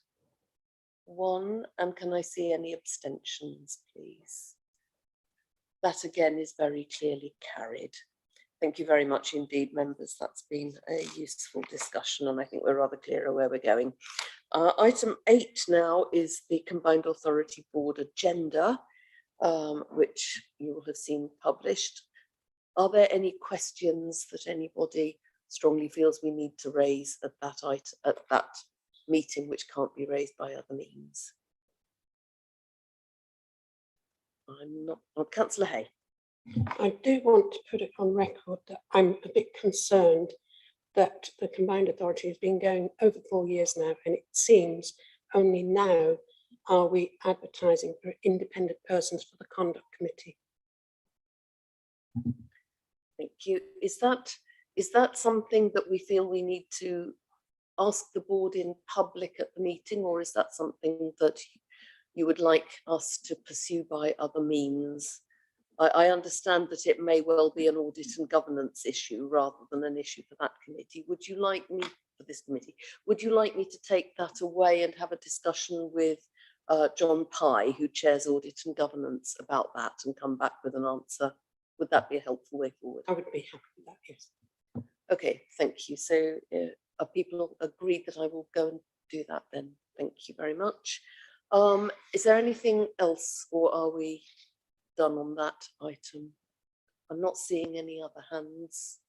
1, and can I see any abstentions, please? That again is very clearly carried. Thank you very much indeed, members. That's been a useful discussion, and I think we're rather clearer where we're going. Item 8 now is the Combined Authority Board agenda, which you will have seen published. Are there any questions that anybody strongly feels we need to raise at that meeting, which can't be raised by other means? I'm not. Councillor Hay. I do want to put it on record that I'm a bit concerned that the Combined Authority has been going over 4 years now, and it seems only now are we advertising for independent persons for the Conduct Committee. Thank you. Is that something that we feel we need to ask the board in public at the meeting, or is that something that you would like us to pursue by other means? I understand that it may well be an audit and governance issue rather than an issue for that committee. Would you like me, for this committee, would you like me to take that away and have a discussion with John Pye, who chairs audit and governance, about that and come back with an answer? Would that be a helpful way forward? I would be happy with that, yes. Okay, thank you. So are people agreed that I will go and do that then? Thank you very much. Is there anything else, or are we done on that item? I'm not seeing any other hands.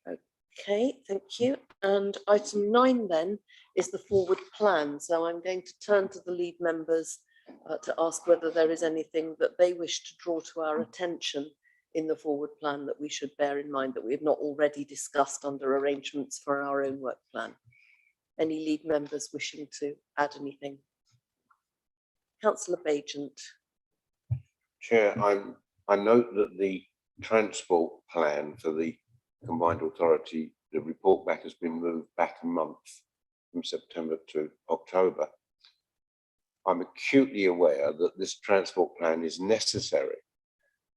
Okay, thank you. And item 9 then is the forward plan. So I'm going to turn to the lead members to ask whether there is anything that they wish to draw to our attention in the forward plan that we should bear in mind that we have not already discussed under arrangements for our own work plan. Any lead members wishing to add anything? Councillor Bagent. Chair, I note that the transport plan for the Combined Authority, the report back has been moved back a month from September to October. I'm acutely aware that this transport plan is necessary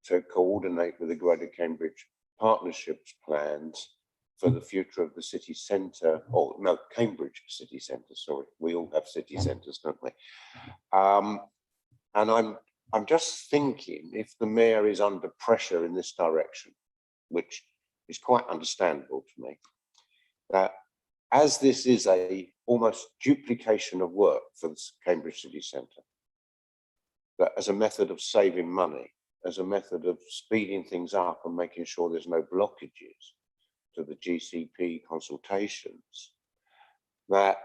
to coordinate with the Greater Cambridge Partnerships plans for the future of the city centre, or no, Cambridge city centre, sorry. We all have city centres, don't we? And I'm just thinking, if the mayor is under pressure in this direction, which is quite understandable to me, that as this is a almost duplication of work for the Cambridge city centre, that as a method of saving money, as a method of speeding things up and making sure there's no blockages to the GCP consultations, that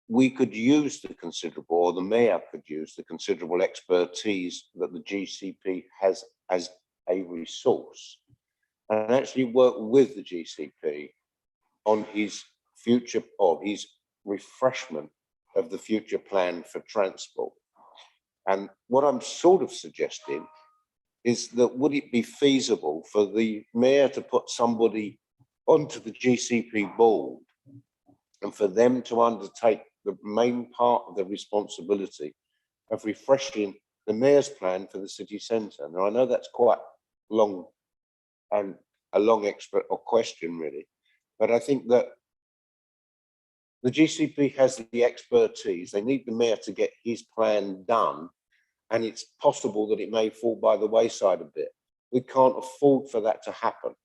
we could use the considerable, or the mayor could use the considerable expertise that the GCP has as a resource, and actually work with the GCP on his future, or his refreshment of the future plan for transport. And what I'm sort of suggesting is that would it be feasible for the mayor to put somebody onto the GCP board and for them to undertake the main part of the responsibility of refreshing the mayor's plan for the city centre? Now, I know that's quite long and a long question really, but I think that the GCP has the expertise. They need the mayor to get his plan done, and it's possible that it may fall by the wayside a bit. We can't afford for that to happen.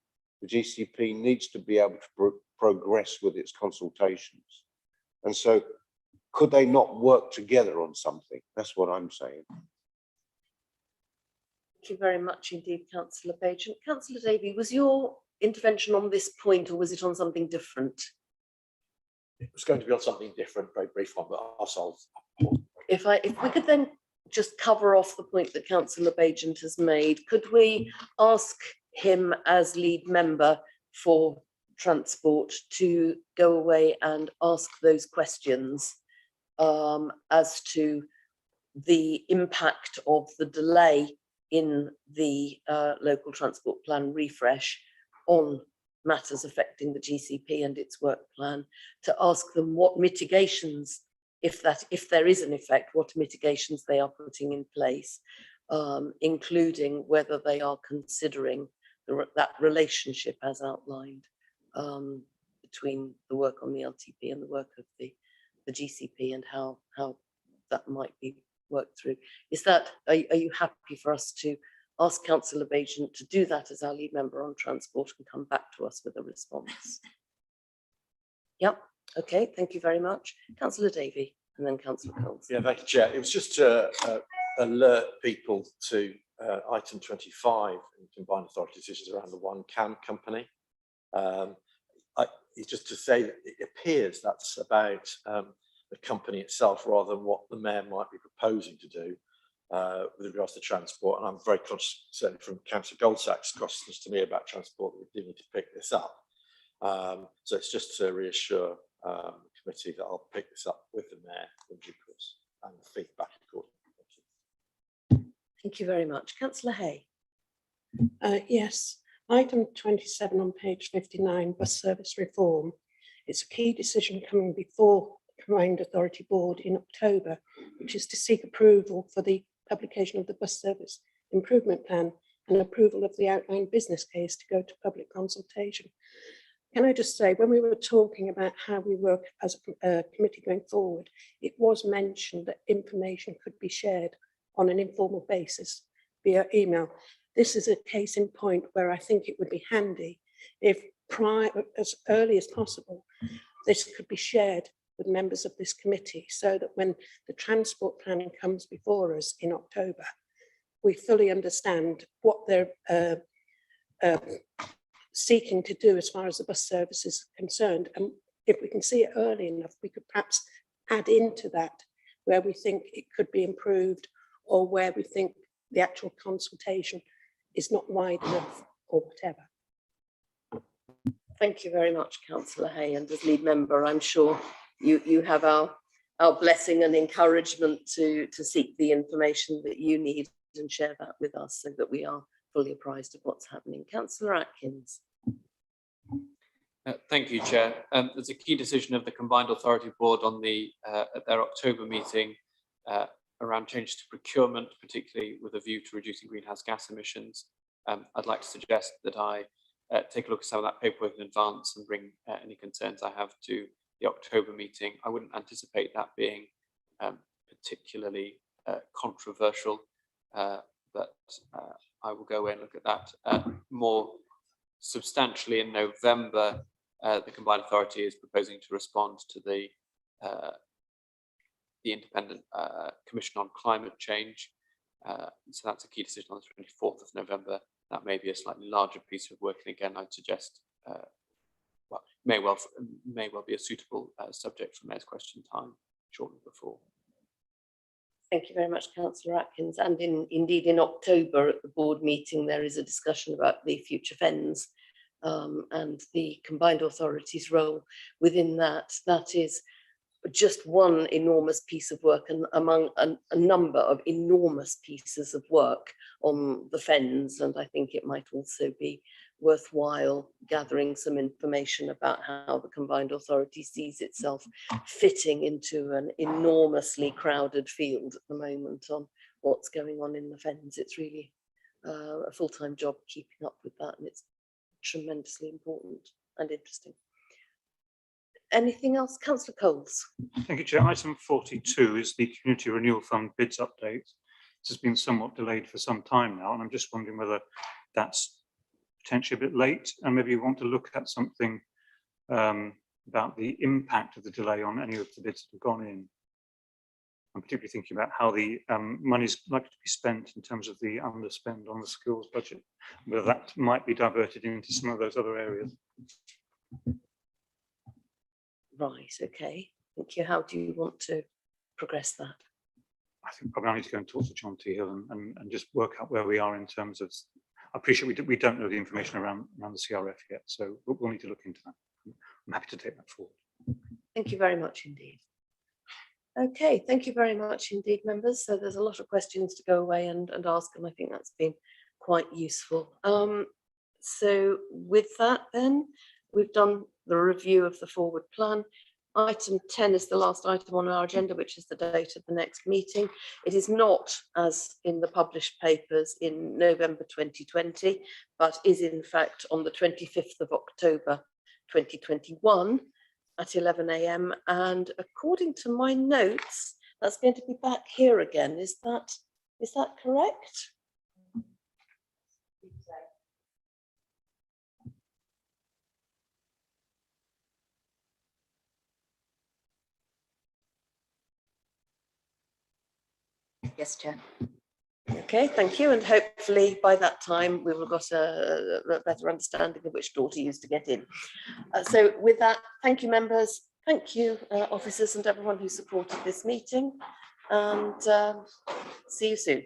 The GCP needs to be able to progress with its consultations. And so could they not work together on something? That's what I'm saying. Thank you very much indeed, Councillor Page. And Councillor Davey, was your intervention on this point or was it on something different? It was going to be on something different, very brief one, but I'll solve. If we could then just cover off the point that Councillor Bagent has made, could we ask him as lead member for transport to go away and ask those questions as to the impact of the delay in the local transport plan refresh on matters affecting the GCP and its work plan, to ask them what mitigations, if there is an effect, what mitigations they are putting in place, including whether they are considering that relationship as outlined between the work on the LTP and the work of the GCP, and how that might be worked through. Are you happy for us to ask Councillor Bagent to do that as our lead member on transport and come back to us with a response? Yep. Okay, thank you very much. Councillor Davey and then Councillor Coles. Yeah, thank you, Chair. It was just to alert people to item 25 in combined authority decisions around the One Can company. It's just to say that it appears that's about the company itself rather than what the Mayor might be proposing to do with regards to transport. And I'm very conscious, certainly from Councillor Goldsack's questions to me about transport, that we do need to pick this up. So it's just to reassure the committee that I'll pick this up with the Mayor in due course and feedback accordingly. Thank you. Thank you very much. Councillor Hay. Yes, item 27 on page 59, bus service reform. It's a key decision coming before the Combined Authority Board in October, which is to seek approval for the publication of the bus service improvement plan and approval of the outlined business case to go to public consultation. Can I just say, when we were talking about how we work as a committee going forward, it was mentioned that information could be shared on an informal basis via email. This is a case in point where I think it would be handy if as early as possible, this could be shared with members of this committee, so that when the transport planning comes before us in October, we fully understand what they're seeking to do as far as the bus service is concerned. And if we can see it early enough, we could perhaps add into that where we think it could be improved, or where we think the actual consultation is not wide enough, or whatever. Thank you very much, Councillor Hay, and as lead member, I'm sure you have our blessing and encouragement to seek the information that you need and share that with us so that we are fully apprised of what's happening. Councillor Atkins. Thank you, Chair. There's a key decision of the Combined Authority Board on at their October meeting around changes to procurement, particularly with a view to reducing greenhouse gas emissions. I'd like to suggest that I take a look at some of that paperwork in advance and bring any concerns I have to the October meeting. I wouldn't anticipate that being particularly controversial, but I will go away and look at that more substantially in November. The Combined Authority is proposing to respond to the Independent Commission on Climate Change. So that's a key decision on the 24th of November. That may be a slightly larger piece of work, and again, I'd suggest may well be a suitable subject for Mayor's question time shortly before. Thank you very much, Councillor Atkins. And indeed in October at the board meeting, there is a discussion about the future fens and the Combined Authority's role within that. That is just one enormous piece of work, and among a number of enormous pieces of work on the fens. And I think it might also be worthwhile gathering some information about how the Combined Authority sees itself fitting into an enormously crowded field at the moment on what's going on in the fens. It's really a full-time job keeping up with that, and it's tremendously important and interesting. Anything else? Councillor Coles. Thank you, Chair. Item 42 is the Community Renewal Fund bids update. This has been somewhat delayed for some time now, and I'm just wondering whether that's potentially a bit late, and maybe you want to look at something about the impact of the delay on any of the bids that have gone in. I'm particularly thinking about how the money is likely to be spent in terms of the underspend on the schools budget, whether that might be diverted into some of those other areas. Right, okay. Thank you. How do you want to progress that? I think probably I need to go and talk to John T. Hill and just work out where we are in terms of, I appreciate we don't know the information around the CRF yet, so we'll need to look into that. I'm happy to take that forward. Thank you very much indeed. Okay, thank you very much indeed, members. So there's a lot of questions to go away and ask, and I think that's been quite useful. So with that then, we've done the review of the forward plan. Item 10 is the last item on our agenda, which is the date of the next meeting. It is not, as in the published papers, in November 2020, but is in fact on the 25th of October 2021 at 11 AM. And according to my notes, that's going to be back here again. Is that correct? Yes, Chair. Okay, thank you. And hopefully by that time we will have got a better understanding of which door to use to get in. So with that, thank you, members. Thank you, officers and everyone who supported this meeting. And see you soon.